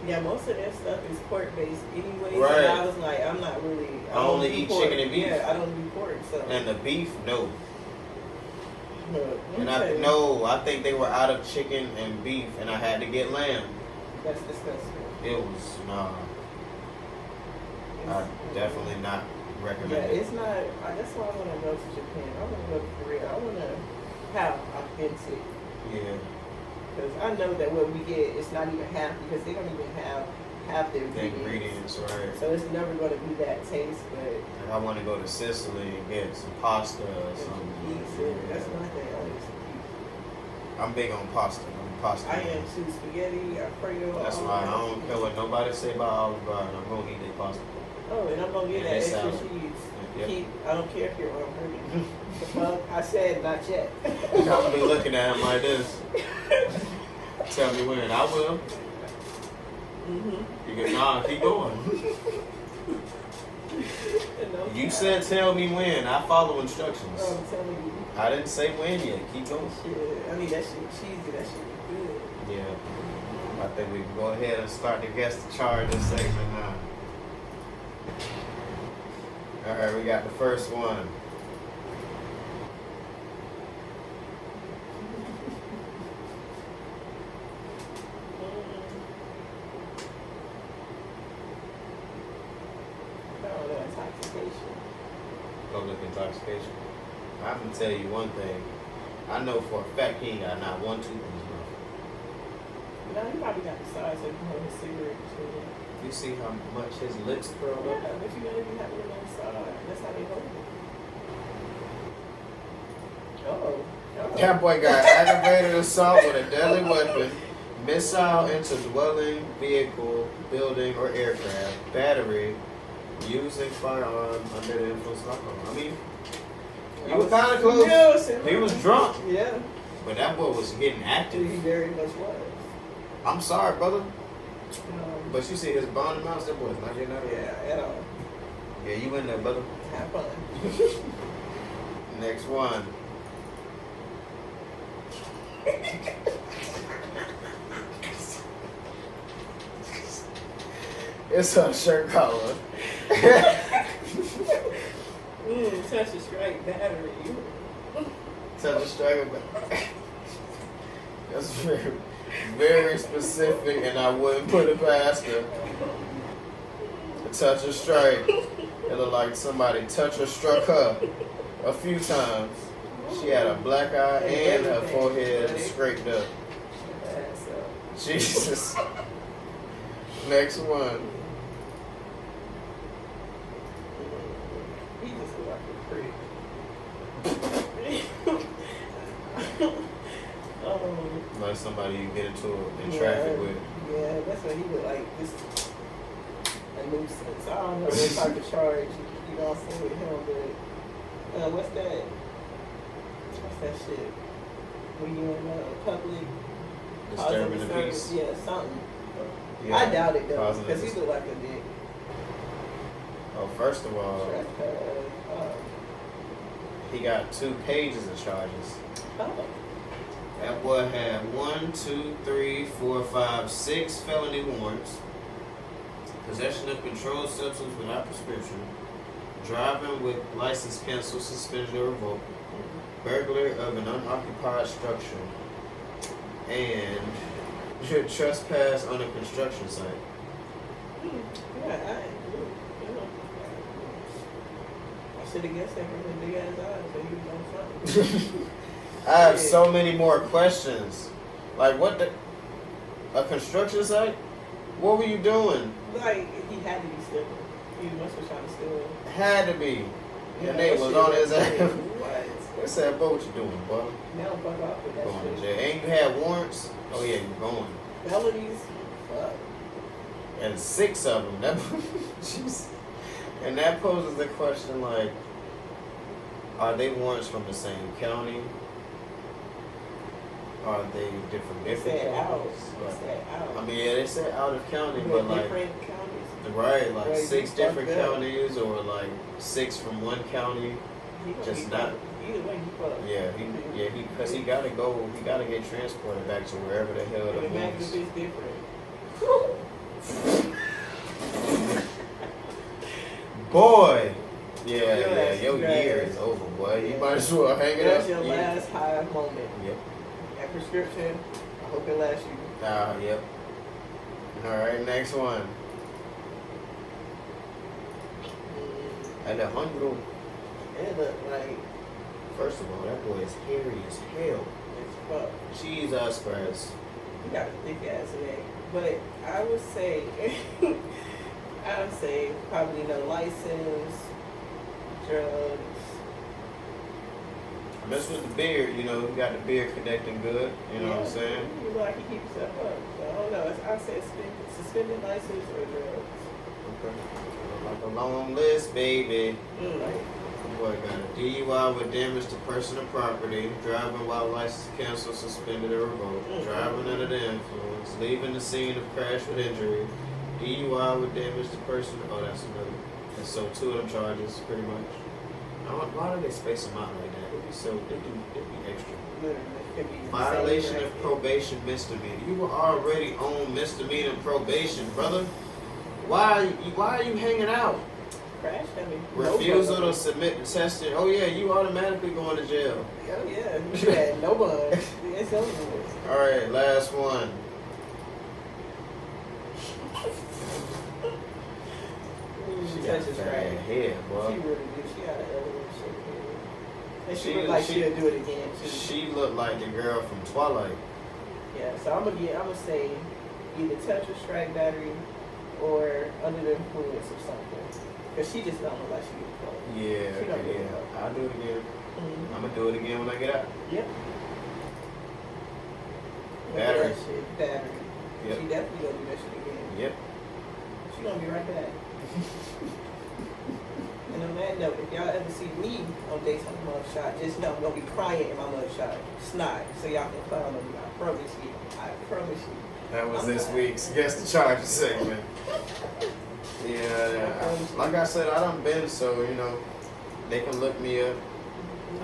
Yeah, most of their stuff is pork based anyway. Right. So I was like, I'm not really. I only don't do eat pork. chicken and beef. Yeah, I don't do pork, so. And the beef, no. Look, And okay. I think they were out of chicken and beef, and I had to get lamb. That's disgusting. It was nah. I definitely not Yeah, recommend it. it's not. That's why I want to go to Japan. I want to go to Korea. I want to have authentic. Yeah, Because I know that what we get is not even half, because they don't even have half their the ingredients. ingredients, right? So it's never going to be that taste, but Like, I want to go to Sicily and get some pasta or something. pizza. That's my thing. I like some pizza. I'm big on pasta. I'm a pasta. I man. am too. Spaghetti, Alfredo. That's all why I that. don't care what nobody say about Olive Garden. I'm gonna eat that pasta. Oh, and I'm going to get And that it's extra salad. cheese. Yep. I don't care if you're on hurting. The fuck? I said not yet. I'm gonna be looking at him like this. Tell me when. I will. Mm-hmm. You go, nah, keep going. No You cap. said tell me when. I follow instructions. Oh, I'm telling you. I didn't say when yet. Keep going. Shit. I mean, that shit cheesy. That shit good. Yeah. I think we can go ahead and start to guess the charges segment now. Alright, we got the first one. Intoxication. Public intoxication. I can tell you one thing. I know for a fact he ain't got not one tooth in his mouth. No, he probably got the size so you can hold his cigarette between. You see how much his lips curl Yeah, up? but you gotta be having it on the side. That's how they hold it. Oh. That boy got aggravated assault with a deadly weapon, missile into dwelling, vehicle, building, or aircraft, battery, using firearm under the influence of alcohol. I mean, he was kind of close. Yeah, He was drunk, Yeah, but that boy was getting he active. very much was. I'm sorry, brother, Um, but you see his bond amounts, that boy's not getting out of yeah, there. at all. Yeah, you in there, brother. Have fun. Next one. It's a shirt collar. Touch a strike battery. Touch a strike. That's very, very specific, and I wouldn't put it past her. Touch a strike. It looked like somebody touched or struck her a few times. She had a black eye and her forehead scraped up. Jesus. Next one. He just looked like a prick. Like somebody you get into in traffic with. Yeah, that's what he looked like. Just a nuisance. I don't know what type of charge you know what I'm saying with him, but what's that? What's that shit? When you in public, Disturbing the disturbance, peace. yeah, something. Yeah. I doubt it though, Causing because he dis- looked like a dick. Oh, first of all, He got 2 pages of charges. Oh. That boy had 6 felony warrants. Possession of controlled substance without prescription. Driving with license canceled, suspended, or revoked. Burglary of an unoccupied structure. And trespass on a construction site. Yeah, I should have guessed that from his big ass eyes, so he was on something. I have so many more questions. Like, what the? A construction site? What were you doing? Like, he had to be stealing. He must have trying to steal. Had to be. Yeah, And they that was shit on his was ass. crazy. What? They said, boy, what you doing, boy? Now fuck off with that Going to shit. jail. And you had warrants? Oh, yeah, you're going. Felonies, fuck. And 6 of them. That, jeez. And that poses the question, like, are they warrants from the same county? Are they different They said out. counties? They said out. I mean, yeah, they said out of county, With but like, different counties. right, like Right, 6 you different fucked up. counties, or like 6 from one county. He gonna Just be not- fucked. Either way, he fucked. Because he gotta go, he gotta get transported back to wherever the hell And the imagine moves. if it's different. Boy! Your Your ass year is is over, boy. You Yeah. might as well hang it That's up. your Yeah. last high moment. Yep. That prescription, I hope it lasts you. Yep. Alright, next one. And the hundred. It look like First of all, that boy is hairy as hell. it's fuck. Jesus Christ. He got a thick ass neck. But I would say, probably no license, drugs. I mess with the beard, you know, he got the beard connecting good, you know what I'm saying? He look like he keeps himself up. So I don't know. I say suspended license or drugs. Okay. Like a long list, baby. Like, Boy got a DUI with damage to person or property, driving while license canceled, suspended, or revoked, driving under the influence, leaving the scene of crash with injury, DUI with damage to person. Oh, that's another. And so 2 of them charges, pretty much. Why do they space them out like that? It'd be extra. literally, it could be the Violation same of thing. probation misdemeanor. You were already on misdemeanor probation, brother. Why are you hanging out? Crash, I mean, Refusal no to submit the testing. Oh yeah, you automatically going to jail. bond. Oh yeah, you had no bond. It's over with. All right, last one. She got Touches a right. bad head, She boy. really do. She got an elegant shape head. And she She- look like she- she'll do it again too. She looked like the girl from Twilight. Yeah, so I'm gonna say either touch or strike battery or under the influence of something. Cause she just don't look like she get close. Yeah, She don't okay, get it. yeah. I'll do it again. Mm-hmm. I'm gonna do it again when I get out. Yep. Battery. That shit, battery. Yep. She definitely gonna do that shit again. Yep. She gonna be right back. And on that note, if y'all ever see me on Daytime Mugshot, just know I'm gonna be crying in my mugshot. Snot. So y'all can clown on me. I promise you. I promise you. That was I'm this not- week's Guess the Charges segment. Yeah. Like I said, I done been, so, you know, they can look me up.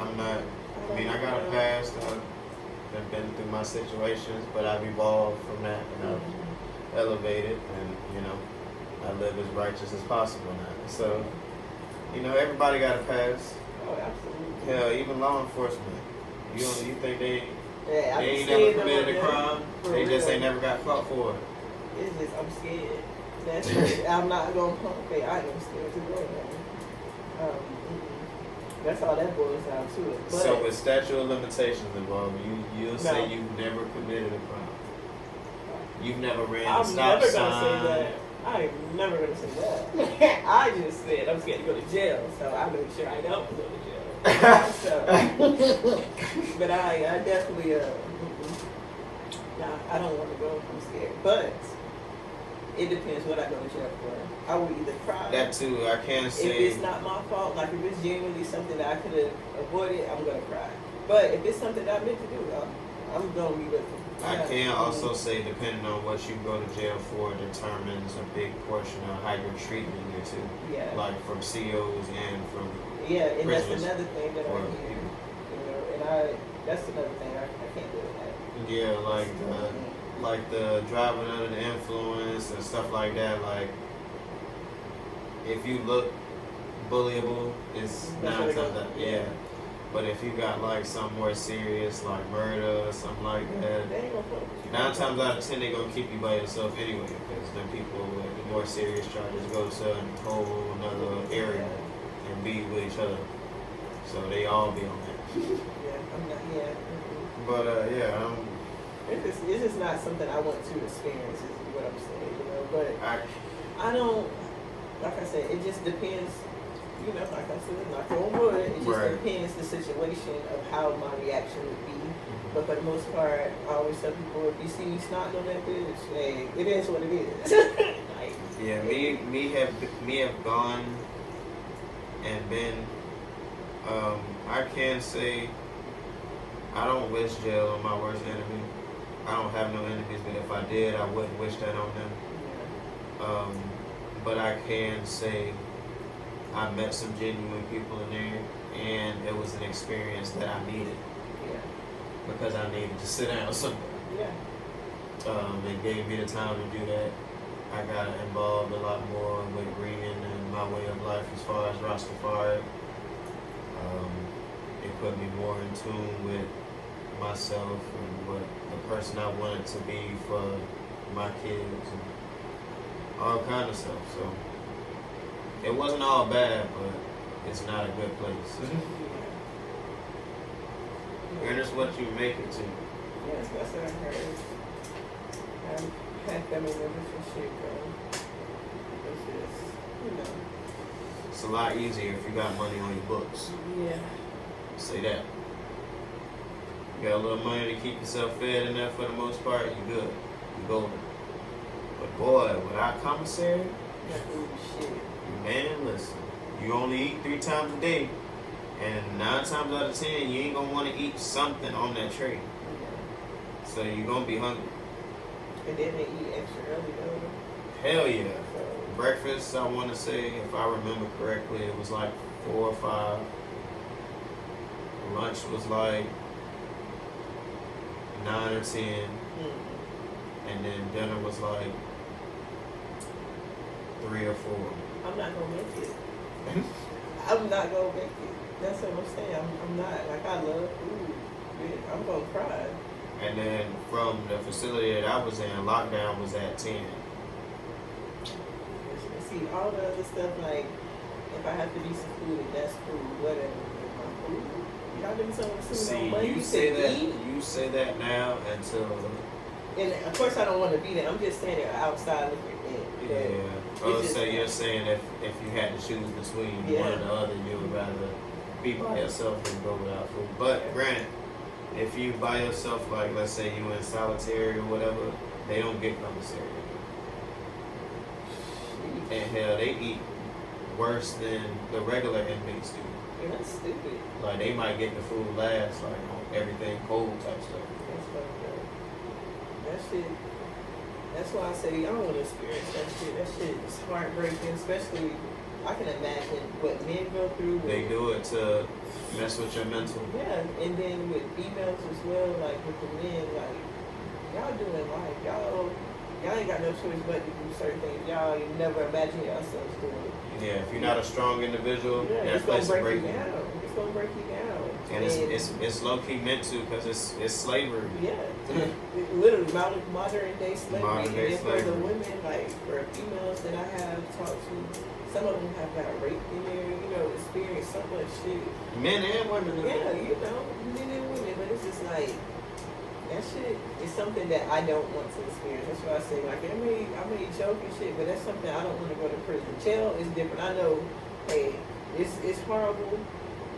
I'm not, I mean, I got a past. I've been through my situations, but I've evolved from that and I've elevated and, you know, I live as righteous as possible now. So, you know, everybody got a past. Oh, absolutely. Hell, even law enforcement. You think they Yeah, I'm ain't scared never of committed a them. crime? For They just real. ain't never got caught for it. It's just, I'm scared. That's it. I'm not gonna pump it. I am scared to go there. That's all that boils down to it. But So with statute of limitations involved, you'll say No. you've never committed a crime. You've never ran a I'm stop never sign. gonna say that. I am never gonna say that. I just said I'm scared to go to jail, so I make sure I don't go to jail. So, but I definitely nah, I don't want to go. I'm scared, but it depends what I go to jail for. I will either cry. That too, I can't If say. it's not my fault, like if it's genuinely something that I could have avoided, I'm gonna cry. But if it's something that I meant to do, I'm gonna be with them. I can also say, depending on what you go to jail for, determines a big portion of how you're treating you too. Yeah. Like from COs and from Yeah, and that's Prisoners another thing that I for hear. people. You know, and that's another thing I can't do with that. Yeah, like the driving under the influence and stuff like that. Like, if you look bullyable, it's That's 9 what it times goes. out. Yeah. But if you got like something more serious, like murder or something like that, They ain't gonna fuck with you. 9 times out of 10 they gonna keep you by yourself anyway, because then people with the more serious charges go to a whole another area and be with each other. So they all be on that. Yeah, I'm not. Yeah. Mm-hmm. But It's just not something I want to experience. Is what I'm saying. You know, but I don't. Like I said, it just depends. You know, like I said, knock on wood. It just Right. depends the situation of how my reaction would be. But for the most part, I always tell people, if you see me snotting on that bitch, hey, it is what it is. Like, yeah, me have gone and been. I can say I don't wish jail on my worst enemy. I don't have no enemies, but if I did, I wouldn't wish that on them. yeah. But I can say I met some genuine people in there, and it was an experience that I needed Yeah. because I needed to sit down somewhere. Yeah. It gave me the time to do that. I got involved a lot more with reading and my way of life as far as Rastafari. It put me more in tune with myself and what the person I wanted to be for my kids and all kind of stuff. So it wasn't all bad, but it's not a good place. And it's what you make it to. Yes, that's what I heard. I had family members and shit, girl. It's just, you know. It's a lot easier if you got money on your books. Yeah. Say that. You got a little money to keep yourself fed in there for the most part, you good. You golden. But boy, without commissary, That ooh shit. man, listen. You only eat 3 times a day, and 9 times out of 10, you ain't gonna want to eat something on that tray. Yeah. So you're gonna be hungry. And then they eat extra early though. Hell yeah. So Breakfast, I want to say, if I remember correctly, it was like 4 or 5. Lunch was like 9 or 10. And then dinner was like 3 or 4. I'm not gonna make it. I'm not gonna make it. That's what I'm saying. I'm not. Like, I love food. Bitch, I'm gonna cry. And then from the facility that I was in, lockdown was at 10. See, all the other stuff, like, if I have to be secluded, that's cool, whatever. But my food, y'all give me some food See, on Monday you say that. eat. You say that now until And of course, I don't want to be there. I'm just saying it outside looking in. yeah. Oh, so you're saying if you had to choose between one or the other, you would rather be by yourself than go without food. But granted, if you by yourself, like let's say you in solitary or whatever, they don't get commissary. And hell, they eat worse than the regular inmates do. Yeah, that's stupid. Like they might get the food last, like on everything cold type stuff. That's fucked up. That shit. That's why I say I don't want to experience that shit. That shit is heartbreaking, especially. I can imagine what men go through. They do it to mess with your mental. Yeah, and then with females as well, like with the men, like y'all doing life, y'all ain't got no choice but to do certain things. Y'all you never imagine yourselves doing. Yeah, if you're not a strong individual, Yeah, that it's gonna place will break break you you. down. It's gonna break you down. And it's low key meant to because it's slavery. Yeah, literally modern day slavery. Modern day and for the slavery. women, like for females that I have talked to, some of them have got raped in there. You know, experienced so much shit. Men and women. Yeah, you know, men and women, but it's just like that shit is something that I don't want to experience. That's why I say, like, I may joke and shit, but that's something I don't want to go to prison. Jail is different. I know, hey, it's horrible,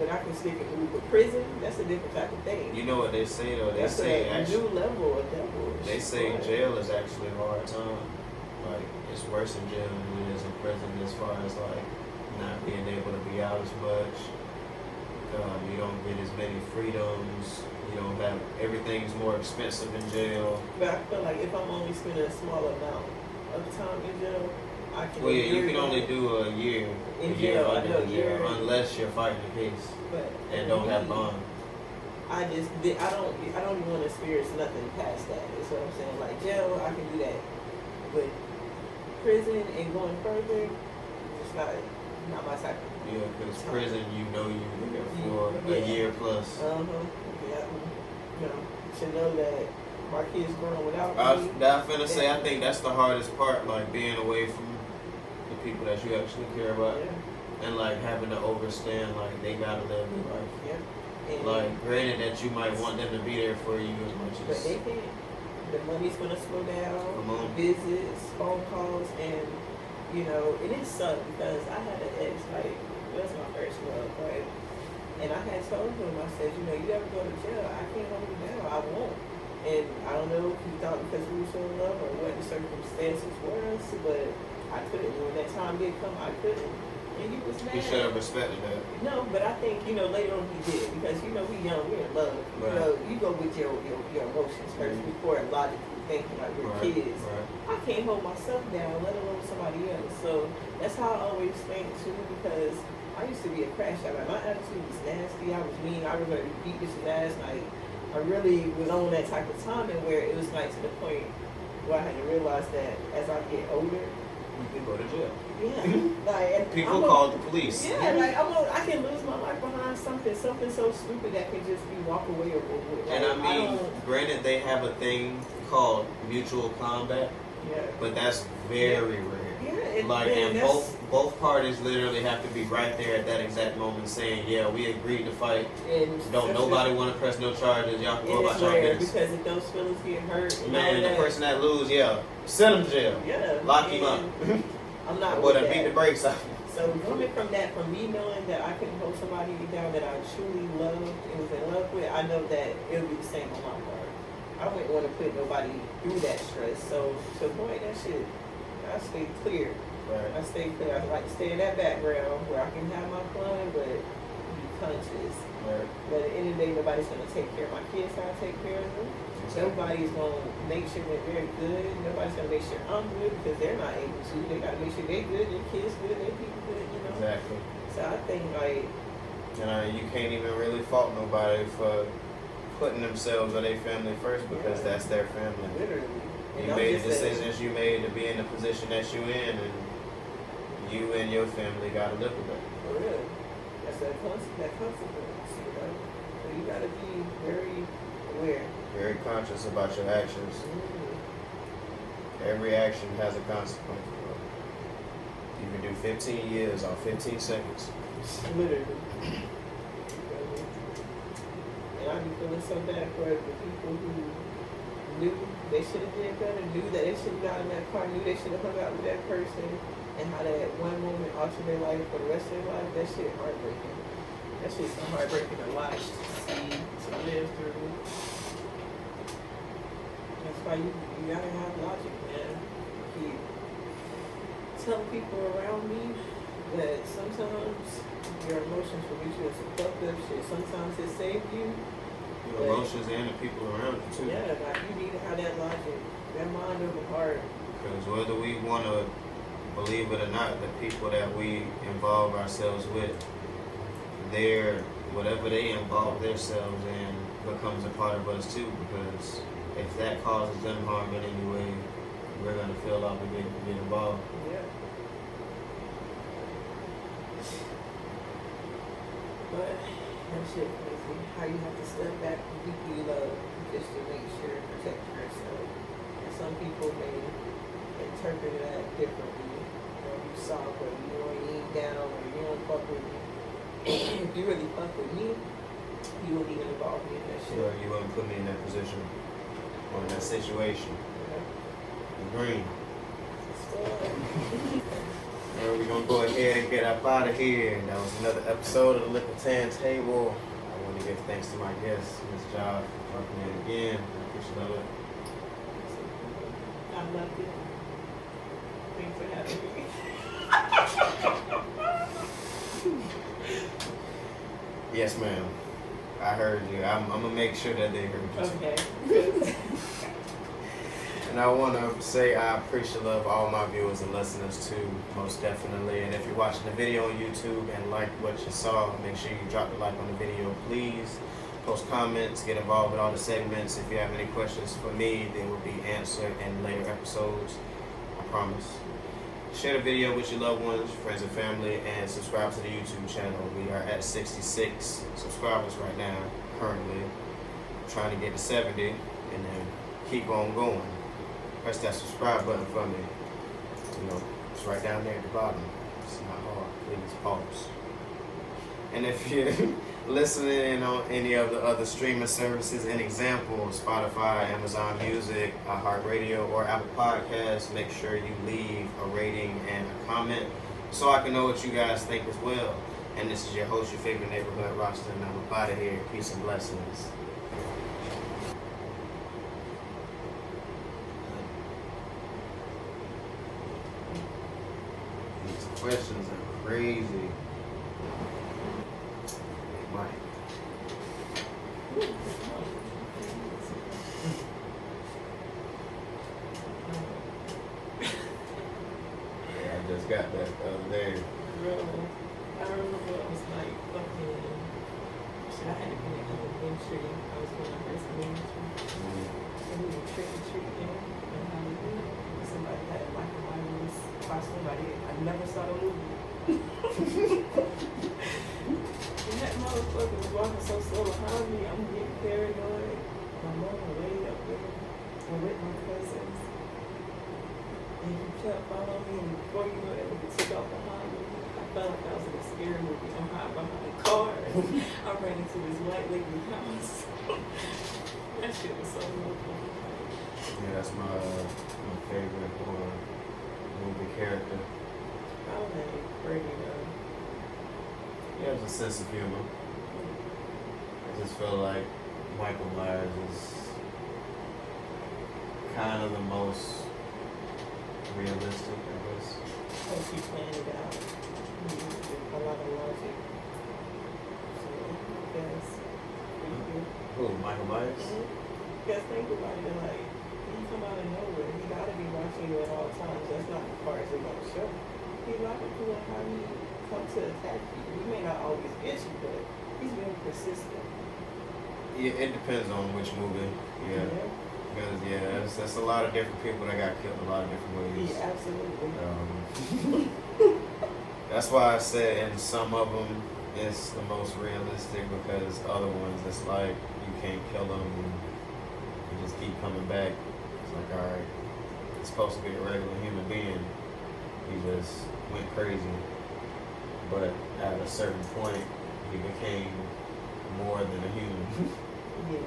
but I can stick it through. But prison, that's a different type of thing. You know what they say though? They That's say a actually, new level of devil. they say jail is actually a hard time. Like it's worse in jail than it is in prison as far as like not being able to be out as much. You don't get as many freedoms. You don't have everything's more expensive in jail. But I feel like if I'm only spending a small amount of time in jail, I can. Well, yeah, you can only do a year. In jail, I know, in jail, unless you're fighting a case but and don't have bond. I don't even want to experience nothing past that. That's what I'm saying. Like jail, I can do that, but prison and going further, it's not my type. Yeah, because prison, you know you're there for a year plus. Yeah. You know, to know that my kids growing without me. I'm finna say, I think that's the hardest part, like being away from the people that you actually care about, and like having to understand, like they gotta live their life. Yeah. And like, granted that you might want them to be there for you as much as. But they can't. The money's gonna slow down. Visits, phone calls, and you know, it is sucked because I had an ex, like, that's my first love, right? And I had told him, I said, you know, you ever go to jail, I can't hold you down, I won't. And I don't know if he thought because we were so in love or what the circumstances was, but I couldn't. When that time did come, I couldn't. And he was mad. He should have respected that. No, but I think, you know, later on he did because, you know, we young, we're in love. Right. You know, you go with your emotions first before logically thinking like we're kids. Right. I can't hold myself down, let alone somebody else. So that's how I always think too, because I used to be a crash out. Like, my attitude was nasty. I was mean. I was going to beat bitches' ass. Like, I really was on that type of timing where it was like to the point where I had to realize that as I get older, you can go to jail. Yeah, like people call the police. Yeah, like I can lose my life behind something so stupid that can just be walk away or like, and I mean, granted, they have a thing called mutual combat. Yeah. But that's very rare. Yeah, like, and both parties literally have to be right there at that exact moment saying, yeah, we agreed to fight. And don't nobody want to press no charges. Y'all can go about y'all business. Because if those feelings get hurt, man, the person that lose, send him to jail. Yeah. Lock him up. I'm not with that. Beat the brakes off. So coming from that, from me knowing that I can hold somebody down that I truly loved and was in love with, I know that it'll be the same on my part. I wouldn't want to put nobody through that stress. So to avoid that shit, I stay clear. Right. I stay clear. I like to stay in that background where I can have my fun, but be conscious. Right. But at the end of the day, nobody's going to take care of my kids how I take care of them. Nobody's going to make sure that they're good. Nobody's going to make sure I'm good because they're not able to. They got to make sure they're good, their kids good, their people good, you know? Exactly. So I think, like... you can't even really fault nobody for putting themselves or their family first because that's their family. Literally. You made the decisions you made to be in the position that you're in, and you and your family got to live with that. For real. That's that consequence, you know? So you got to be very aware. Very conscious about your actions. Every action has a consequence. You can do 15 years or 15 seconds. Literally. And I be feeling so bad for the people who knew they should have did better, knew that they should have gotten that car, knew they should have hung out with that person, and how that one moment altered their life for the rest of their life. That shit heartbreaking. That shit's so heartbreaking to watch, to see, to live through. That's why you gotta have logic, man. Keep telling people around me that sometimes your emotions will get you in some fucked up shit. Sometimes it saves you. Your emotions and the people around you too. Yeah, like you need to have that logic, that mind over heart. Because whether we want to believe it or not, the people that we involve ourselves with, whatever they involve themselves in becomes a part of us too, because if that causes them harm in any way, we're going to feel obligated to get involved. Yeah. But that shit crazy. How you have to step back from people you love just to make sure to protect yourself. And some people may interpret that differently. You know, you soft or you ain't eat down or you don't fuck with me. If you really fuck with me, you wouldn't even involve me in that shit. Sure, you wouldn't put me in that position. Or in that situation. Green. Alright, we're gonna go ahead and get up out of here. That was another episode of the Likkle Table. I want to give thanks to my guest, Ms. Job, for working in again. I appreciate it. I loved it. Thanks for having me. Yes, ma'am. I heard you. I'm gonna make sure that they heard you. Okay. And I want to say I appreciate love all my viewers and listeners too, most definitely. And if you're watching the video on YouTube and like what you saw, make sure you drop the like on the video, please. Post comments, get involved with all the segments. If you have any questions for me, they will be answered in later episodes. I promise. Share the video with your loved ones, friends and family, and subscribe to the YouTube channel. We are at 66 subscribers right now, currently. Trying to get to 70, and then keep on going. Press that subscribe button for me. You know, it's right down there at the bottom. It's not hard. Please pause. And if you're listening on any of the other streaming services, an example, Spotify, Amazon Music, iHeartRadio, or Apple Podcasts, make sure you leave a rating and a comment so I can know what you guys think as well. And this is your host, your favorite neighborhood roster, and I'm up out of here. Peace and blessings. These questions are crazy. Mike. Yeah, I just got that the other day. Really? I remember it was like fucking shit. I had to be in elementary. I was going to first elementary. And we were trick or treating in Hollywood. Somebody had like a Myers costume. I never saw the movie. And that motherfucker was walking so slow behind me. I'm getting paranoid. My mom was way up there. I'm with my cousins. And he kept following me. And before you know it, he took off behind me. I felt like I was in a scary movie. I'm hiding behind cars. I ran into this white lady house. That shit was so local. Yeah, that's my favorite horror movie character. I don't have any Brady though. He has a sense of humor. I just feel like Michael Myers is kind of the most realistic, I guess. Because he planned it out. He used a lot of logic. So, yes. Who, Michael Myers? Because think about it, like, he come out of nowhere. He gotta be watching you at all times. That's not the parts they're gonna show. He logical on how he come to attack you. He may not always get you, but he's very persistent. Yeah, it depends on which movie. Yeah. Because, yeah, that's a lot of different people that got killed in a lot of different ways. Yeah, absolutely. That's why I said in some of them it's the most realistic, because other ones it's like you can't kill them and you just keep coming back. It's like, all right, it's supposed to be a regular human being. He just went crazy. But at a certain point, he became more than a human. Yeah.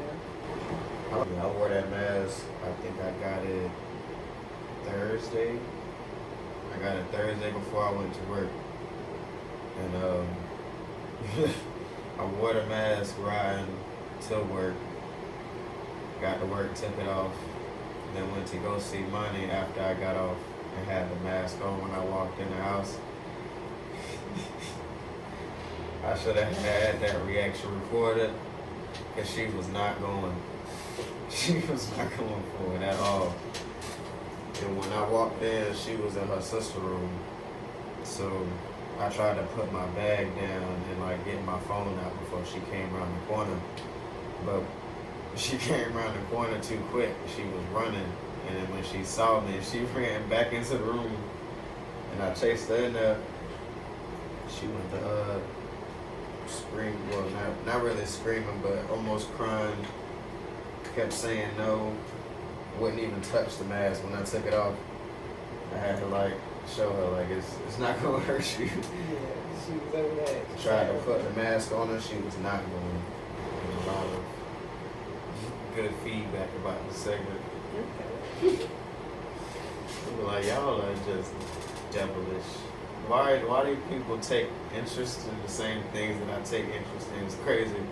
I wore that mask. I think I got it Thursday. I got it Thursday before I went to work. And I wore the mask riding to work. Got to work, took it off. Then went to go see Money after I got off and had the mask on when I walked in the house. I should have had that reaction recorded, because she was not going. She was not going for it at all. And when I walked in, she was in her sister's room. So I tried to put my bag down and like get my phone out before she came around the corner. But she came around the corner too quick. She was running. And then when she saw me, she ran back into the room. And I chased her in there. She went to scream, well, not really screaming, but almost crying. Kept saying no. Wouldn't even touch the mask when I took it off. I had to like show her like it's not gonna hurt you. Yeah, she was over there. Tried to put the mask on her, she was not going. A lot of good feedback about the segment. Okay. We were like, y'all are just devilish. Why do people take interest in the same things that I take interest in? It's crazy.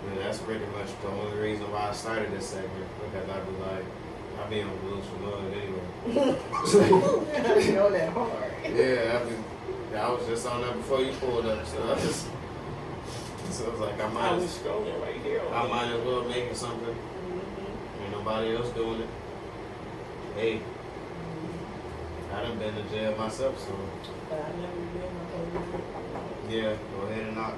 And that's pretty much the only reason why I started this segment, because I'd be like, I'll be on Blues for Love anyway. You know that hard. Yeah, I was just on that before you pulled up, so I was like, I was scrolling right here. might as well make it something. Mm-hmm. Ain't everybody else doing it. Hey, I done been to jail myself, so But I never been a police. yeah, go ahead and knock.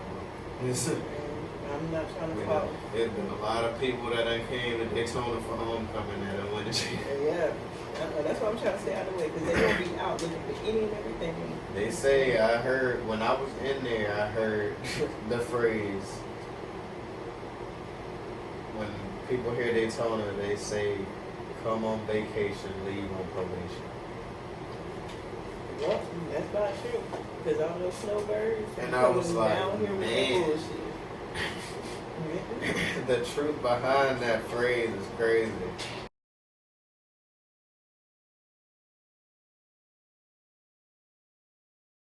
I'm not trying to follow. There's been a lot of people that done came to Daytona for homecoming that done went to jail. Yeah, that's what I'm trying to stay out of the way because they're gonna be out looking for any and everything. They say, I heard, when I was in there, I heard the phrase, when people hear Daytona, they say, come on vacation, leave on probation. Well, that's not true because all those snowbirds And I was like, down here with that man. bullshit. The truth behind that phrase is crazy.